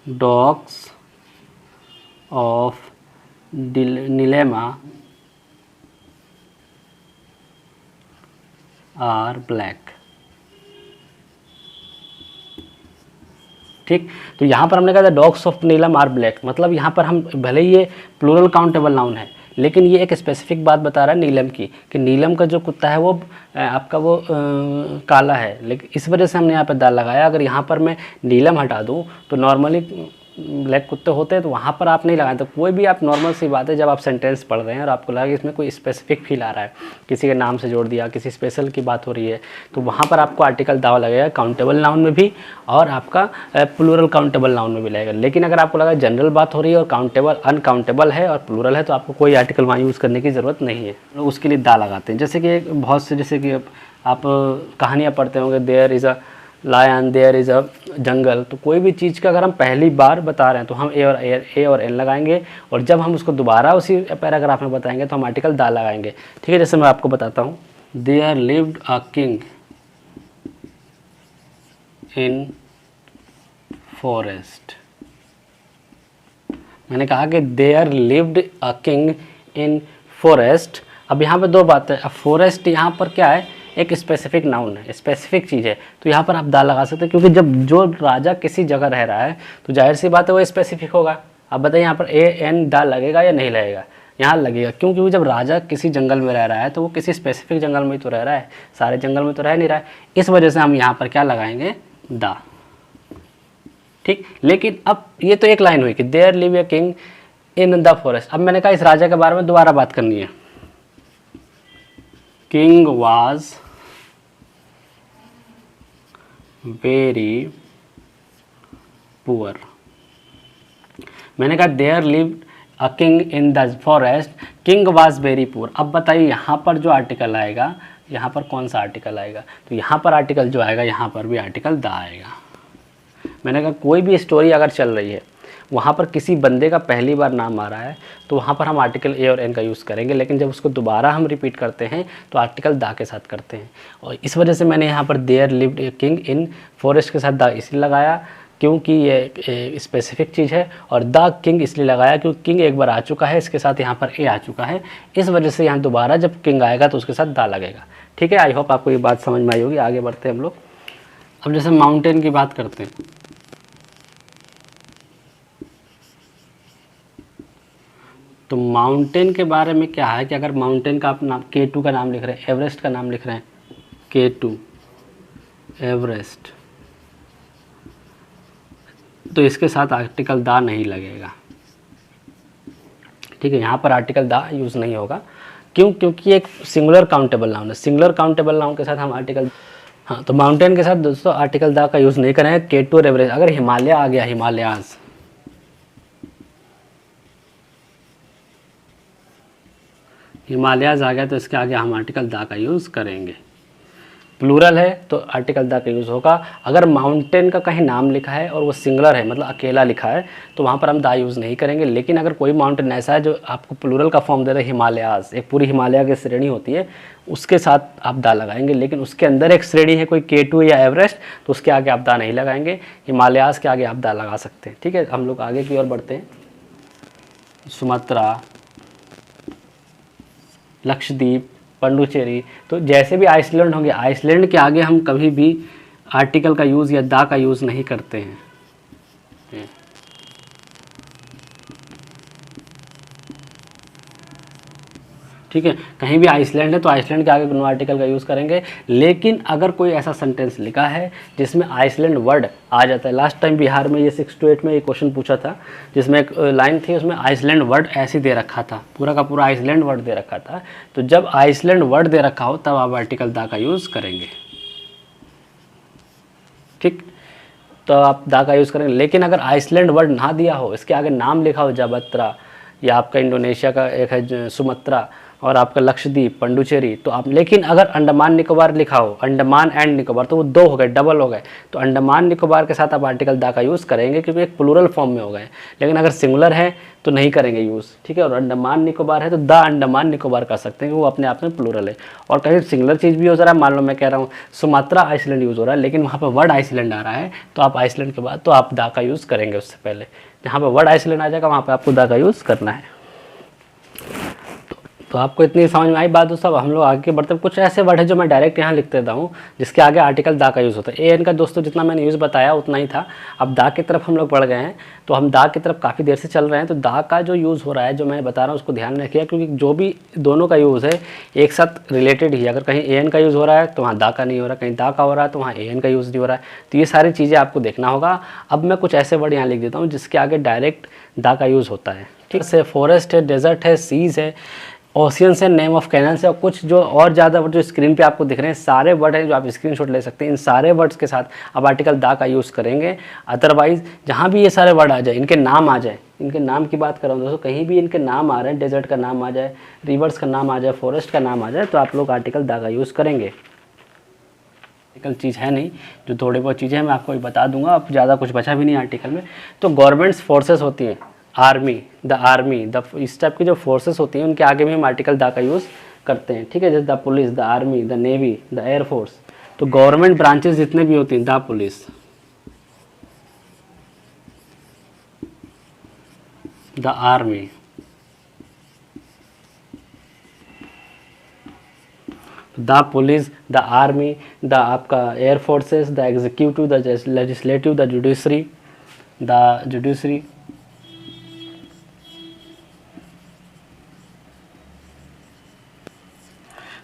dogs of Neelema are black. ठीक, तो यहाँ पर हमने कहा था dogs of Neelam are black, मतलब यहाँ पर हम भले ही ये प्लूरल काउंटेबल नाउन है, लेकिन ये एक स्पेसिफिक बात बता रहा है नीलम की, कि नीलम का जो कुत्ता है वो आपका वो काला है, लेकिन इस वजह से हमने यहाँ पर दाल लगाया। अगर यहाँ पर मैं नीलम हटा दूँ तो नॉर्मली ब्लैक कुत्ते होते हैं, तो वहाँ पर आप नहीं लगाएं। तो कोई भी आप नॉर्मल सी बात है, जब आप सेंटेंस पढ़ रहे हैं और आपको लगा कि इसमें कोई स्पेसिफिक फील आ रहा है, किसी के नाम से जोड़ दिया, किसी स्पेशल की बात हो रही है, तो वहाँ पर आपको आर्टिकल दावा लगेगा, काउंटेबल नाउन में भी और आपका प्लूरल काउंटेबल नाउन में भी लगेगा। लेकिन अगर आपको लगा जनरल बात हो रही है और काउंटेबल अनकाउंटेबल है और प्लूरल है, तो आपको कोई आर्टिकल वहाँ यूज़ करने की ज़रूरत नहीं है, लोग उसके लिए दा लगाते हैं। जैसे कि बहुत से, जैसे कि आप कहानियाँ पढ़ते होंगे, there is a lion, there is a jungle, तो कोई भी चीज़ का अगर हम पहली बार बता रहे हैं तो हम ए और एन लगाएंगे, और जब हम उसको दोबारा उसी पैराग्राफ में बताएंगे तो हम आर्टिकल दा लगाएंगे। ठीक है, जैसे मैं आपको बताता हूँ, there lived a king in forest. मैंने कहा कि there lived a king in forest. अब यहाँ पे दो बातें, अब फॉरेस्ट यहाँ पर क्या है, एक स्पेसिफिक नाउन है, स्पेसिफिक चीज़ है, तो यहाँ पर आप दा लगा सकते हैं क्योंकि जब जो राजा किसी जगह रह रहा है तो जाहिर सी बात है वो स्पेसिफिक होगा। अब बताइए यहाँ पर ए एन दा लगेगा या नहीं लगेगा, यहाँ लगेगा। क्यों? क्योंकि जब राजा किसी जंगल में रह रहा है तो वो किसी स्पेसिफिक जंगल में ही तो रह रहा है, सारे जंगल में तो रह नहीं रहा है, इस वजह से हम यहाँ पर क्या लगाएंगे, दा। ठीक, लेकिन अब ये तो एक लाइन हुई कि there live a king in the forest. अब मैंने कहा इस राजा के बारे में दोबारा बात करनी है। King was very poor. मैंने कहा there lived a king in the forest, king was very poor. अब बताइए यहाँ पर जो आर्टिकल आएगा, यहाँ पर कौन सा आर्टिकल आएगा, तो यहाँ पर आर्टिकल जो आएगा यहाँ पर भी आर्टिकल द आएगा। मैंने कहा कोई भी स्टोरी अगर चल रही है वहाँ पर किसी बंदे का पहली बार नाम आ रहा है तो वहाँ पर हम आर्टिकल ए और एन का यूज़ करेंगे, लेकिन जब उसको दोबारा हम रिपीट करते हैं तो आर्टिकल दा के साथ करते हैं। और इस वजह से मैंने यहाँ पर there lived a king in forest के साथ दा इसलिए लगाया क्योंकि ये स्पेसिफिक चीज़ है, और द किंग इसलिए लगाया क्योंकि किंग एक बार आ चुका है, इसके साथ यहाँ पर ए आ चुका है, इस वजह से यहाँ दोबारा जब किंग आएगा तो उसके साथ दा लगेगा। ठीक है, आई होप आपको ये बात समझ में आई होगी। आगे बढ़ते हैं हम लोग। अब जैसे माउंटेन की बात करते हैं, तो माउंटेन के बारे में क्या है कि अगर माउंटेन का आप नाम K2 का नाम लिख रहे हैं, एवरेस्ट का नाम लिख रहे हैं, K2 एवरेस्ट, तो इसके साथ आर्टिकल दा नहीं लगेगा। ठीक है, यहाँ पर आर्टिकल दा यूज़ नहीं होगा। क्यों? क्योंकि एक सिंगुलर काउंटेबल नाउन है, सिंगुलर काउंटेबल नाउन के साथ हम आर्टिकल, हाँ, तो माउंटेन के साथ दोस्तों आर्टिकल दा का यूज़ नहीं करेंगे। K2 और एवरेस्ट, अगर हिमालय आ गया, हिमालयाज, हिमालयाज आ गया तो इसके आगे हम आर्टिकल दा का यूज़ करेंगे। प्लूरल है तो आर्टिकल दा का यूज़ होगा। अगर माउंटेन का कहीं नाम लिखा है और वो सिंगुलर है, मतलब अकेला लिखा है, तो वहाँ पर हम दा यूज़ नहीं करेंगे। लेकिन अगर कोई माउंटेन ऐसा है जो आपको प्लूरल का फॉर्म दे रहा है, हिमालयाज, एक पूरी हिमालय की श्रेणी होती है, उसके साथ आप दा लगाएंगे। लेकिन उसके अंदर एक श्रेणी है कोई K2 या एवरेस्ट, तो उसके आगे आप दा नहीं लगाएंगे, हिमालयाज के आगे आप दा लगा सकते हैं। ठीक है, हम लोग आगे की ओर बढ़ते हैं। सुमात्रा, लक्षद्वीप, पंडुचेरी, तो जैसे भी आइसलैंड होंगे, आइसलैंड के आगे हम कभी भी आर्टिकल का यूज़ या दा का यूज़ नहीं करते हैं। ठीक है, कहीं भी आइसलैंड है तो आइसलैंड के आगे नो आर्टिकल का यूज़ करेंगे। लेकिन अगर कोई ऐसा सेंटेंस लिखा है जिसमें आइसलैंड वर्ड आ जाता है, लास्ट टाइम बिहार में ये 6 to 8 में ये क्वेश्चन पूछा था, जिसमें एक लाइन थी उसमें आइसलैंड वर्ड ऐसे दे रखा था, पूरा का पूरा आइसलैंड वर्ड दे रखा था, तो जब आइसलैंड वर्ड दे रखा हो तब आप आर्टिकल दा का यूज़ करेंगे। ठीक, तो आप दा का यूज़ करेंगे। लेकिन अगर आइसलैंड वर्ड ना दिया हो, इसके आगे नाम लिखा हो जाबत्रा, या आपका इंडोनेशिया का एक है सुमात्रा, और आपका लक्षद्वीप, पंडुचेरी, तो आप, लेकिन अगर अंडमान निकोबार लिखा हो, अंडमान एंड निकोबार, तो वो 2 हो गए, डबल हो गए, तो अंडमान निकोबार के साथ आप आर्टिकल दा का यूज़ करेंगे क्योंकि एक प्लूरल फॉर्म में हो गए। लेकिन अगर सिंगुलर है तो नहीं करेंगे यूज़। ठीक है, और अंडमान निकोबार है तो द अंडमान निकोबार कर सकते हैं क्योंकि वो अपने आप में प्लूरल है। और कहीं सिंगुलर चीज़ भी हो रहा है, मान लो मैं कह रहा हूँ सुमात्रा आइसलैंड यूज़ हो रहा है, लेकिन वहाँ पर वर्ड आइसलैंड आ रहा है, तो आप आइसलैंड के बाद तो आप दा का यूज़ करेंगे। उससे पहले जहाँ पर वर्ड आइसलैंड आ जाएगा वहाँ पर आपको दा का यूज़ करना है। तो आपको इतनी समझ में आई बात दोस्तों। अब हम लोग आगे बढ़ते हैं। कुछ ऐसे वर्ड है जो मैं डायरेक्ट यहाँ लिख देता हूँ जिसके आगे आर्टिकल दा का यूज़ होता है। ए एन का दोस्तों जितना मैंने यूज़ बताया उतना ही था। अब दा की तरफ हम लोग बढ़ गए हैं, तो हम दा की तरफ काफ़ी देर से चल रहे हैं। तो दा का जो यूज़ हो रहा है, जो मैं बता रहा हूँ, उसको ध्यान में रखिए, क्योंकि जो भी दोनों का यूज़ है एक साथ रिलेटेड ही। अगर कहीं ए एन का यूज़ हो रहा है तो वहाँ दा का नहीं हो रहा, कहीं दा का हो रहा है तो वहाँ ए एन का यूज़ नहीं हो रहा है। तो ये सारी चीज़ें आपको देखना होगा। अब मैं कुछ ऐसे वर्ड यहाँ लिख देता हूँ जिसके आगे डायरेक्ट दा का यूज़ होता है। ठीक है, फॉरेस्ट है, डेजर्ट है, सीज़ है, ओशियंस है, नेम ऑफ कैनल्स है, और कुछ जो और ज़्यादा वर्ड जो स्क्रीन पे आपको दिख रहे हैं, सारे वर्ड हैं जो आप स्क्रीनशॉट ले सकते हैं। इन सारे वर्ड्स के साथ आप आर्टिकल दा का यूज़ करेंगे। अदरवाइज जहाँ भी ये सारे वर्ड आ जाए, इनके नाम आ जाए, इनके नाम की बात कर रहा हूँ दोस्तों, कहीं भी इनके नाम आ रहे हैं, डेजर्ट का नाम आ जाए, रिवर्स का नाम आ जाए, फॉरेस्ट का नाम आ जाए, तो आप लोग आर्टिकल दा का यूज़ करेंगे। आर्टिकल चीज़ है नहीं, जो थोड़ी बहुत चीज़ें मैं आपको बता दूंगा। अब ज़्यादा कुछ बचा भी नहीं आर्टिकल में। तो गवर्नमेंट्स फोर्सेस होती हैं, आर्मी, द इस टाइप की जो फोर्सेस होती हैं उनके आगे भी हम आर्टिकल दा का यूज़ करते हैं। ठीक है, जैसे the police, the army, the navy, the air force. तो गवर्नमेंट ब्रांचेस जितने भी होती हैं, the police, the army, the police, the army, the आपका air forces, the executive, the legislative, the judiciary, the judiciary,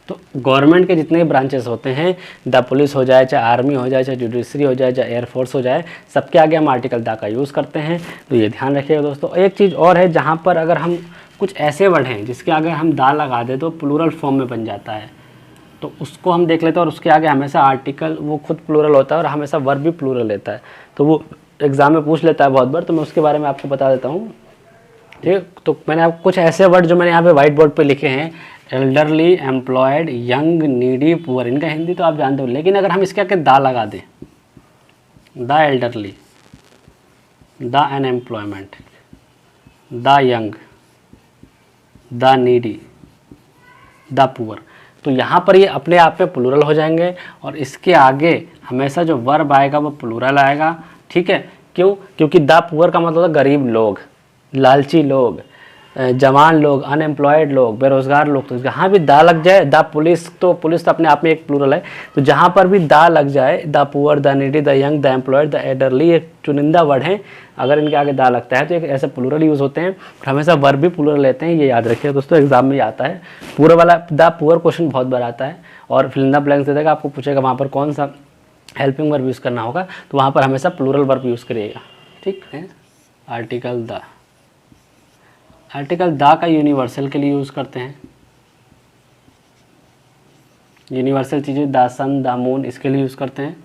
तो गवर्नमेंट के जितने भी ब्रांचेस होते हैं, द पुलिस हो जाए, चाहे आर्मी हो जाए, चाहे जुडिशरी हो जाए, चाहे एयरफोर्स हो जाए, सबके आगे हम आर्टिकल द का यूज़ करते हैं। तो ये ध्यान रखिएगा दोस्तों। एक चीज़ और है, जहाँ पर अगर हम कुछ ऐसे वर्ड हैं जिसके आगे हम द लगा दें तो प्लूरल फॉर्म में बन जाता है, तो उसको हम देख लेते हैं। और उसके आगे हमेशा आर्टिकल वो खुद प्लूरल होता है और हमेशा वर्ब भी प्लूरल लेता है, तो वो एग्जाम में पूछ लेता है बहुत बार, तो मैं उसके बारे में आपको बता देता हूँ। ठीक, तो मैंने आपको कुछ ऐसे वर्ड जो मैंने यहाँ पे व्हाइट बोर्ड पे लिखे हैं, elderly, employed, young, needy, poor, इनका हिंदी तो आप जानते हो, लेकिन अगर हम इसके आगे दा लगा दें, the elderly, the unemployment, the young, the needy, the poor, तो यहाँ पर ये अपने आप में प्लूरल हो जाएंगे और इसके आगे हमेशा जो वर्ब आएगा वो प्लूरल आएगा। ठीक है, क्यों? क्योंकि द पुअर का मतलब है गरीब लोग, लालची लोग, जवान लोग, अनएम्प्लॉयड लोग, बेरोजगार लोग। तो जहाँ भी दा लग जाए, द पुलिस, तो पुलिस तो अपने आप में एक प्लूरल है, तो जहाँ पर भी दा लग जाए, the poor, the needy, the young, the employed, the elderly, एक चुनिंदा वर्ड है, अगर इनके आगे दा लगता है तो एक ऐसे प्लूरल यूज़ होते हैं। हमेशा वर्ब भी प्लूरल लेते हैं, ये याद रखिए दोस्तों, एग्जाम में आता है। पूरा वाला द पुअर क्वेश्चन बहुत बार आता है और फिल इन द ब्लैंक्स दे देगा, आपको पूछेगा वहाँ पर कौन सा हेल्पिंग वर्ब यूज़ करना होगा, तो वहाँ पर हमेशा प्लूरल वर्ब यूज़ करिएगा। ठीक है, आर्टिकल द, आर्टिकल द का यूनिवर्सल के लिए यूज़ करते हैं। यूनिवर्सल चीज़ें द सन, द मून, इसके लिए यूज़ करते हैं।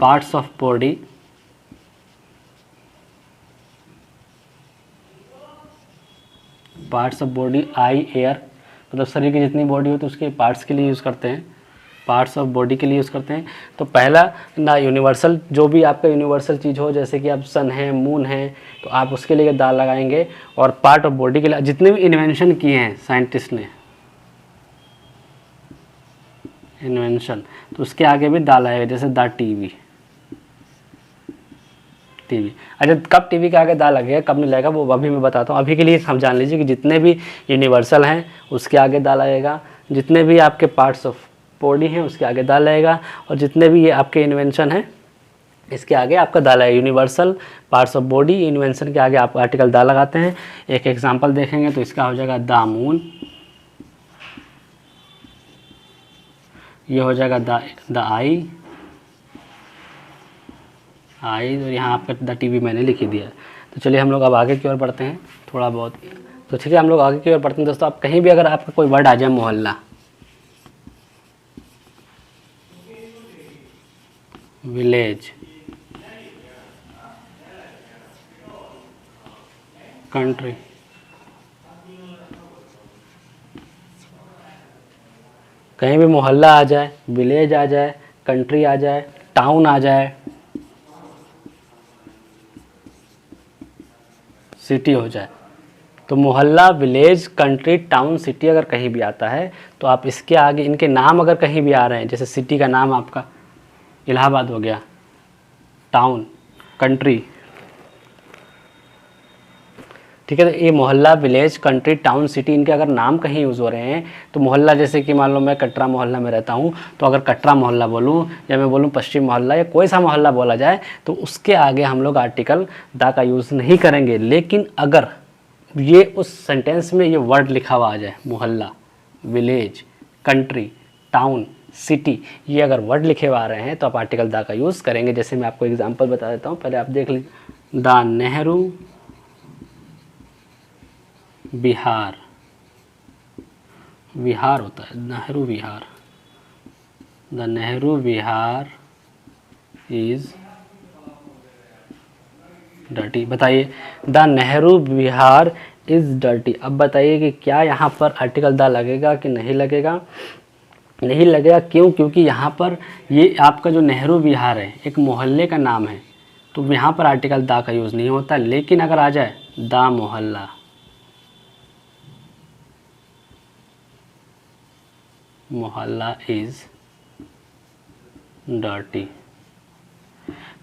Parts of body, parts of body, I, air, मतलब शरीर की जितनी बॉडी होती है उसके पार्ट्स के लिए यूज़ करते हैं, पार्ट्स ऑफ बॉडी के लिए यूज़ करते हैं। तो पहला ना यूनिवर्सल, जो भी आपका यूनिवर्सल चीज़ हो, जैसे कि आप सन है, मून है, तो आप उसके लिए दाल लगाएंगे। और पार्ट ऑफ बॉडी के लिए जितने भी इन्वेंशन किए हैं साइंटिस्ट ने, इन्वेंशन, तो उसके आगे भी दाल आएगा, जैसे द टीवी, टीवी। अच्छा, कब टीवी के आगे दाल लगेगा, कब नहीं लगेगा, वो अभी मैं बताता हूँ। अभी के लिए हम जान लीजिए कि जितने भी यूनिवर्सल हैं उसके आगे दाल आएगा, जितने भी आपके पार्ट्स ऑफ बॉडी हैं उसके आगे दाल आएगा, और जितने भी ये आपके इन्वेंशन हैं इसके आगे आपका दाल आएगा। Universal, parts of body, invention के आगे आप आर्टिकल दा लगाते हैं। एक एग्जांपल देखेंगे तो इसका हो जाएगा द मून, ये हो जाएगा द आई, और यहाँ आपका द टीवी मैंने लिख ही दिया। तो चलिए हम लोग अब आगे की ओर बढ़ते हैं थोड़ा बहुत। तो ठीक है, हम लोग आगे की ओर बढ़ते हैं दोस्तों। आप कहीं भी अगर आपका कोई वर्ड आ जाए, मोहल्ला, विलेज, कंट्री, कहीं भी मोहल्ला आ जाए, विलेज आ जाए, कंट्री आ जाए, टाउन आ जाए, सिटी हो जाए, तो मोहल्ला, विलेज, कंट्री, टाउन, सिटी अगर कहीं भी आता है तो आप इसके आगे इनके नाम अगर कहीं भी आ रहे हैं, जैसे सिटी का नाम आपका इलाहाबाद हो गया, टाउन, कंट्री, ठीक है, तो ये मोहल्ला, विलेज, कंट्री, टाउन, सिटी, इनके अगर नाम कहीं यूज़ हो रहे हैं, तो मोहल्ला, जैसे कि मान लो मैं कटरा मोहल्ला में रहता हूँ, तो अगर कटरा मोहल्ला बोलूँ या मैं बोलूँ पश्चिम मोहल्ला या कोई सा मोहल्ला बोला जाए, तो उसके आगे हम लोग आर्टिकल दा का यूज़ नहीं करेंगे। लेकिन अगर ये उस सेंटेंस में ये वर्ड लिखा हुआ आ जाए, मोहल्ला, विलेज, कंट्री, टाउन, सिटी, ये अगर वर्ड लिखे हुए आ रहे हैं तो आप आर्टिकल दा का यूज़ करेंगे। जैसे मैं आपको एग्जांपल बता देता हूँ, पहले आप देख लीजिए। द नेहरू विहार, विहार होता है Nehru Vihar, the Nehru Vihar is dirty. बताइए, the Nehru Vihar is dirty. अब बताइए कि क्या यहाँ पर आर्टिकल द लगेगा कि नहीं लगेगा? नहीं लगेगा। क्यों? क्योंकि यहाँ पर ये आपका जो नेहरू विहार है एक मोहल्ले का नाम है, तो यहाँ पर आर्टिकल द का यूज़ नहीं होता। लेकिन अगर आ जाए द मोहल्ला, मोहल्ला इज डर्टी,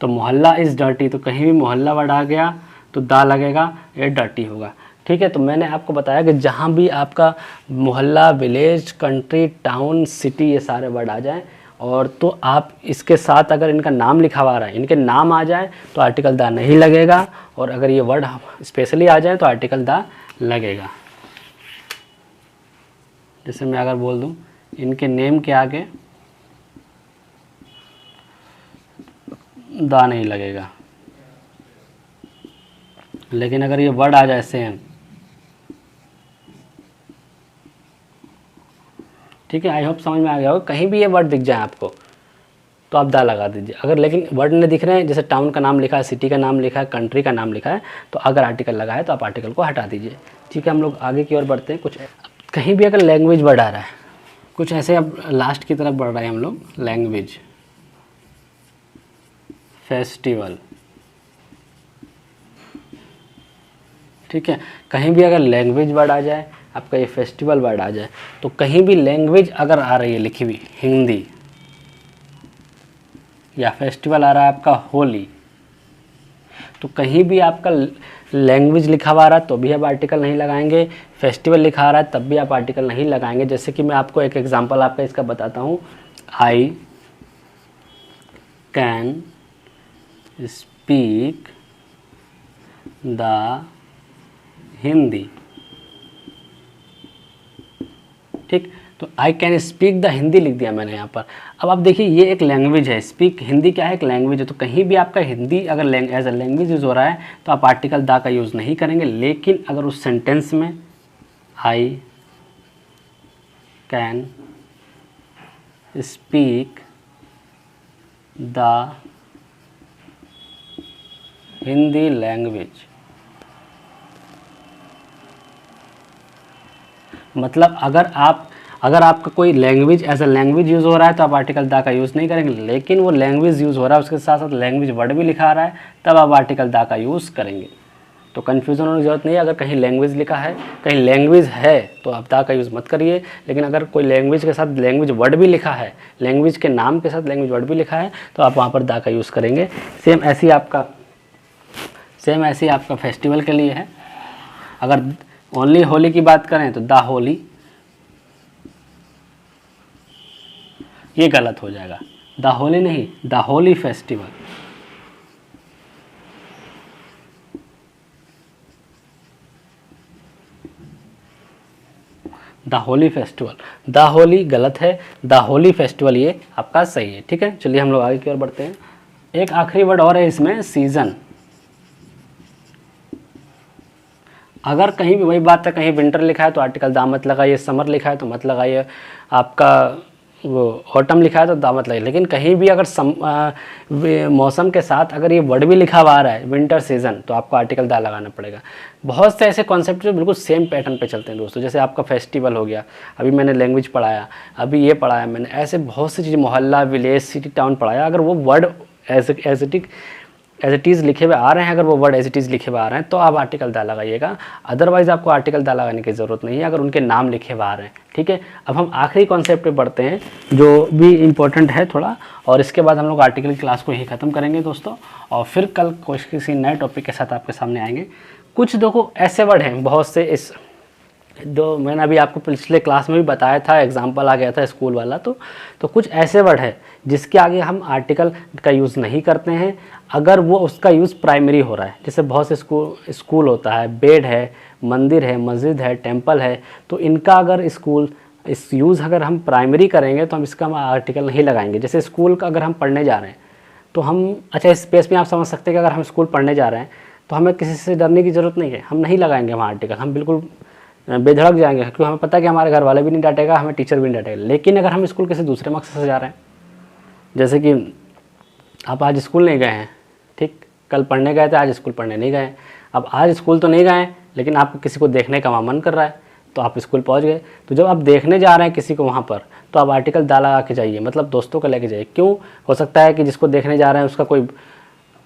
तो मोहल्ला इज डर्टी, तो कहीं भी मोहल्ला वर्ड आ गया तो दा लगेगा, ये डर्टी होगा। ठीक है, तो मैंने आपको बताया कि जहाँ भी आपका मोहल्ला, विलेज, कंट्री, टाउन, सिटी, ये सारे वर्ड आ जाएं और तो आप इसके साथ अगर इनका नाम लिखा हुआ रहा है, इनके नाम आ जाए तो आर्टिकल दा नहीं लगेगा, और अगर ये वर्ड स्पेशली आ जाए तो आर्टिकल दा लगेगा। जैसे मैं अगर बोल दूं इनके नेम के आगे दा नहीं लगेगा, लेकिन अगर ये वर्ड आ जाए सेम, ठीक है, आई होप समझ में आ गया होगा। कहीं भी ये वर्ड दिख जाए आपको तो आप दा लगा दीजिए। अगर लेकिन वर्ड नहीं दिख रहे हैं, जैसे टाउन का नाम लिखा है, सिटी का नाम लिखा है, कंट्री का नाम लिखा है, तो अगर आर्टिकल लगा है तो आप आर्टिकल को हटा दीजिए। ठीक है, हम लोग आगे की ओर बढ़ते हैं। कुछ कहीं भी अगर लैंग्वेज वर्ड आ रहा है, कुछ ऐसे अब लास्ट की तरफ बढ़ रहे हैं हम लोग, लैंग्वेज, फेस्टिवल। ठीक है, कहीं भी अगर लैंग्वेज वर्ड आ जाए, आपका ये फेस्टिवल वर्ड आ जाए, तो कहीं भी लैंग्वेज अगर आ रही है लिखी हुई हिंदी, या फेस्टिवल आ रहा है आपका होली, तो कहीं भी आपका लैंग्वेज लिखा हुआ आ रहा है तो भी आप आर्टिकल नहीं लगाएंगे, फेस्टिवल लिखा आ रहा है तब भी आप आर्टिकल नहीं लगाएंगे। जैसे कि मैं आपको एक एग्जांपल आपका इसका बताता हूँ, आई कैन स्पीक द हिंदी। ठीक, तो आई कैन स्पीक द हिंदी लिख दिया मैंने यहाँ पर। अब आप देखिए ये एक लैंग्वेज है, स्पीक हिंदी क्या है, एक लैंग्वेज है। तो कहीं भी आपका हिंदी अगर एज अ लैंग्वेज यूज़ हो रहा है तो आप आर्टिकल दा का यूज़ नहीं करेंगे। लेकिन अगर उस सेंटेंस में I can speak the Hindi language, मतलब अगर आपका कोई language as a language use हो रहा है तो आप आर्टिकल दा का यूज़ नहीं करेंगे। लेकिन वो लैंग्वेज यूज़ हो रहा है, उसके साथ साथ लैंग्वेज वर्ड भी लिखा आ रहा है, तब आप आर्टिकल दा का यूज़ करेंगे। तो कन्फ्यूज़न होने की ज़रूरत नहीं है। अगर कहीं लैंग्वेज लिखा है, कहीं लैंग्वेज है, तो आप दा का यूज़ मत करिए। लेकिन अगर कोई लैंग्वेज के साथ लैंग्वेज वर्ड भी लिखा है, लैंग्वेज के नाम के साथ लैंग्वेज वर्ड भी लिखा है, तो आप वहाँ पर दा का यूज़ करेंगे। सेम ऐसे ही आपका फेस्टिवल के लिए है। अगर ओनली होली की बात करें तो द होली, ये गलत हो जाएगा, द होली नहीं, the Holi festival. The Holi festival, the Holi गलत है, द होली फेस्टिवल ये आपका सही है। ठीक है, चलिए हम लोग आगे की ओर बढ़ते हैं। एक आखिरी वर्ड और है इसमें, सीजन। अगर कहीं भी वही बात है, कहीं विंटर लिखा है तो आर्टिकल दा मत लगाइए, समर लिखा है तो मत लगाइए, आपका वो ऑटम लिखा है तो दा मत लगाइए। लेकिन कहीं भी अगर मौसम के साथ अगर ये वर्ड भी लिखा हुआ आ रहा है, विंटर सीजन, तो आपको आर्टिकल दा लगाना पड़ेगा। बहुत से ऐसे कॉन्सेप्ट जो बिल्कुल सेम पैटर्न पे चलते हैं दोस्तों। जैसे आपका फेस्टिवल हो गया, अभी मैंने लैंग्वेज पढ़ाया, अभी ये पढ़ाया मैंने, ऐसे बहुत सी चीज़ें, मोहल्ला, विलेज, सिटी, टाउन पढ़ाया। अगर वो वर्ड एज इट इज़ लिखे हुए आ रहे हैं, अगर वो वर्ड एज इट इज़ लिखे हुए आ रहे हैं तो आप आर्टिकल दा लगाइएगा। अदरवाइज़ आपको आर्टिकल दा लगाने की ज़रूरत नहीं है अगर उनके नाम लिखे हुए आ रहे हैं। ठीक है, अब हम आखिरी कॉन्सेप्ट पे बढ़ते हैं जो भी इम्पोर्टेंट है थोड़ा, और इसके बाद हम लोग आर्टिकल की क्लास को ही ख़त्म करेंगे दोस्तों, और फिर कल किसी नए टॉपिक के साथ आपके सामने आएंगे। कुछ देखो ऐसे वर्ड हैं बहुत से, इस जो मैंने अभी आपको पिछले क्लास में भी बताया था, एग्जाम्पल आ गया था स्कूल वाला, तो कुछ ऐसे वर्ड है जिसके आगे हम आर्टिकल का यूज़ नहीं करते हैं अगर वो उसका यूज़ प्राइमरी हो रहा है। जैसे बहुत से स्कूल होता है, बेड है, मंदिर है, मस्जिद है, टेंपल है, तो इनका अगर इस यूज़ अगर हम प्राइमरी करेंगे तो हम इसका आर्टिकल नहीं लगाएंगे। जैसे स्कूल का अगर हम पढ़ने जा रहे हैं तो हम, अच्छा इस स्पेस में आप समझ सकते हैं कि अगर हम स्कूल पढ़ने जा रहे हैं तो हमें किसी से डरने की ज़रूरत नहीं है, हम नहीं लगाएंगे वहाँ आर्टिकल, हम बिल्कुल बेधड़क जाएंगे, क्योंकि हमें पता है कि हमारे घर वाले भी नहीं डांटेगा, हमें टीचर भी नहीं डांटेगा। लेकिन अगर हम स्कूल किसी दूसरे मकसद से जा रहे हैं, जैसे कि आप आज स्कूल नहीं गए हैं, ठीक, कल पढ़ने गए थे, आज स्कूल पढ़ने नहीं गए, अब आज स्कूल तो नहीं गए लेकिन आपको किसी को देखने का मन कर रहा है तो आप स्कूल पहुंच गए, तो जब आप देखने जा रहे हैं किसी को वहाँ पर तो आप आर्टिकल दा लगा के जाइए, मतलब दोस्तों को लेके जाइए। क्यों, हो सकता है कि जिसको देखने जा रहे हैं उसका कोई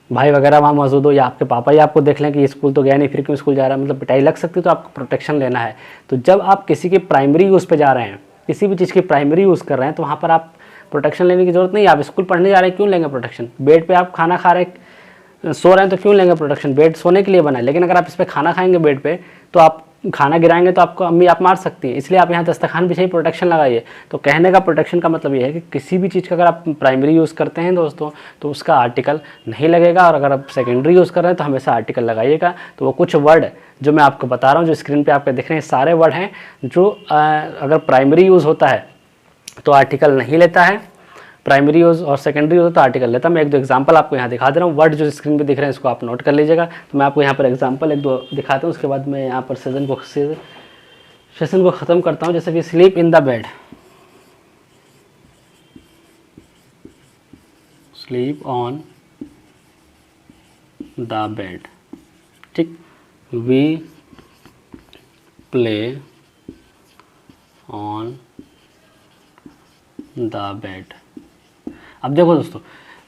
भाई वगैरह वहाँ मौजूद हो, या आपके पापा ही आपको देख लें कि ये स्कूल तो गया नहीं, फिर क्यों स्कूल जा रहा है, मतलब पिटाई लग सकती है, तो आपको प्रोटेक्शन लेना है। तो जब आप किसी के प्राइमरी यूज़ पे जा रहे हैं, किसी भी चीज़ की प्राइमरी यूज़ कर रहे हैं, तो वहाँ पर आप प्रोटेक्शन लेने की ज़रूरत नहीं है। आप स्कूल पढ़ने जा रहे हैं, क्यों लेंगे प्रोटेक्शन? बेड पे आप खाना खा रहे सो रहे हैं तो क्यों लेंगे प्रोटेक्शन, बेड सोने के लिए बना है। लेकिन अगर आप इस पर खाना खाएंगे बेड पे तो आप खाना गिराएंगे तो आपको अम्मी आप मार सकती है, इसलिए आप यहाँ दस्तरखान बिछाइए, प्रोटेक्शन लगाइए। तो कहने का प्रोटेक्शन का मतलब ये है कि किसी भी चीज़ का अगर आप प्राइमरी यूज़ करते हैं दोस्तों तो उसका आर्टिकल नहीं लगेगा, और अगर आप सेकेंडरी यूज़ कर रहे हैं तो हमेशा आर्टिकल लगाइएगा। तो वो कुछ वर्ड जो मैं आपको बता रहा हूँ, जो स्क्रीन पर आपके दिख रहे हैं, सारे वर्ड हैं जो अगर प्राइमरी यूज़ होता है तो आर्टिकल नहीं लेता है, प्राइमरी यूज़ और सेकेंडरी यूज़ तो आर्टिकल लेता है। मैं एक दो एग्जांपल आपको यहाँ दिखा दे रहा हूँ, वर्ड जो स्क्रीन पे दिख रहे हैं इसको आप नोट कर लीजिएगा। तो मैं आपको यहाँ पर एग्जांपल एक दो दिखाता हूँ, उसके बाद मैं यहाँ पर सेशन को ख़त्म करता हूँ। जैसे कि sleep in the bed, sleep on the bed, ठीक। We play on the bed. अब देखो दोस्तों,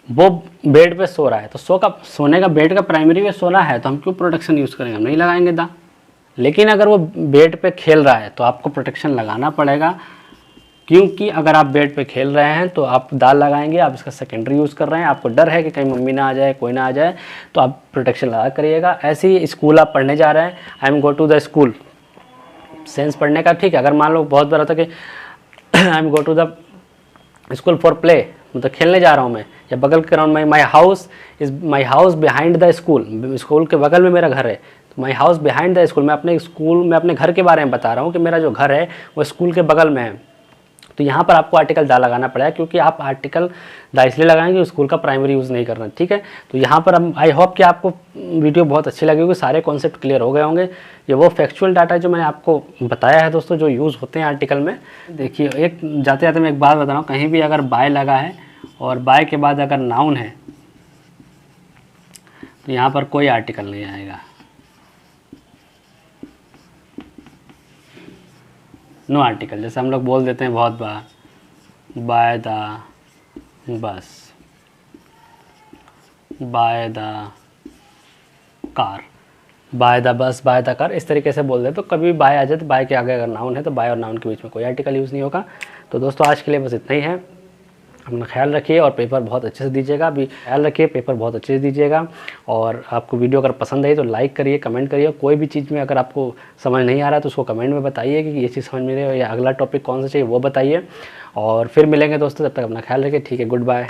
वो बेड पे सो रहा है तो सोने का बेड का प्राइमरी में सोना है तो हम क्यों प्रोटेक्शन यूज़ करेंगे, हम नहीं लगाएंगे दा। लेकिन अगर वो बेड पे खेल रहा है तो आपको प्रोटेक्शन लगाना पड़ेगा, क्योंकि अगर आप बेड पे खेल रहे हैं तो आप दाल लगाएंगे, आप इसका सेकेंडरी यूज़ कर रहे हैं, आपको डर है कि कहीं मम्मी ना आ जाए, कोई ना आ जाए, तो आप प्रोटेक्शन लगा करिएगा। ऐसे ही स्कूल आप पढ़ने जा रहे हैं, I am go to the school, sense पढ़ने का, ठीक है। अगर मान लो बहुत बार होता है कि I am go to the school for play, मतलब खेलने जा रहा हूँ मैं, या बगल के ग्राउंड में, my house behind the school, school के बगल में मेरा घर है, तो my house behind the school, मैं अपने स्कूल में अपने घर के बारे में बता रहा हूँ कि मेरा जो घर है वो स्कूल के बगल में है। तो यहाँ पर आपको आर्टिकल दा लगाना पड़ेगा, क्योंकि आप आर्टिकल दा इसलिए लगाएंगे स्कूल का प्राइमरी यूज़ नहीं करना, ठीक है। तो यहाँ पर हम आई होप कि आपको वीडियो बहुत अच्छी लगी होगी, सारे कॉन्सेप्ट क्लियर हो गए होंगे। ये वो फैक्चुअल डाटा जो मैंने आपको बताया है दोस्तों, जो यूज़ होते हैं आर्टिकल में। देखिए, एक जाते जाते मैं एक बात बता रहा हूँ, कहीं भी अगर बाय लगा है और बाय के बाद अगर नाउन है तो यहाँ पर कोई आर्टिकल नहीं आएगा, नो आर्टिकल। जैसे हम लोग बोल देते हैं बहुत बार, by the bus, by the car, by the bus, by the car, इस तरीके से बोल दें तो कभी बाय आ जाए तो बाय के आगे अगर नाउन है तो बाय और नाउन के बीच में कोई आर्टिकल यूज़ नहीं होगा। तो दोस्तों आज के लिए बस इतना ही है। अपना ख्याल रखिए और पेपर बहुत अच्छे से दीजिएगा, अभी ख्याल रखिए, पेपर बहुत अच्छे से दीजिएगा। और आपको वीडियो अगर पसंद आई तो लाइक करिए, कमेंट करिए। कोई भी चीज़ में अगर आपको समझ नहीं आ रहा है तो उसको कमेंट में बताइए कि ये चीज़ समझ में नहीं, या अगला टॉपिक कौन सा चाहिए वो बताइए। और फिर मिलेंगे दोस्तों, तब तक अपना ख्याल रखिए, ठीक है, गुड बाय।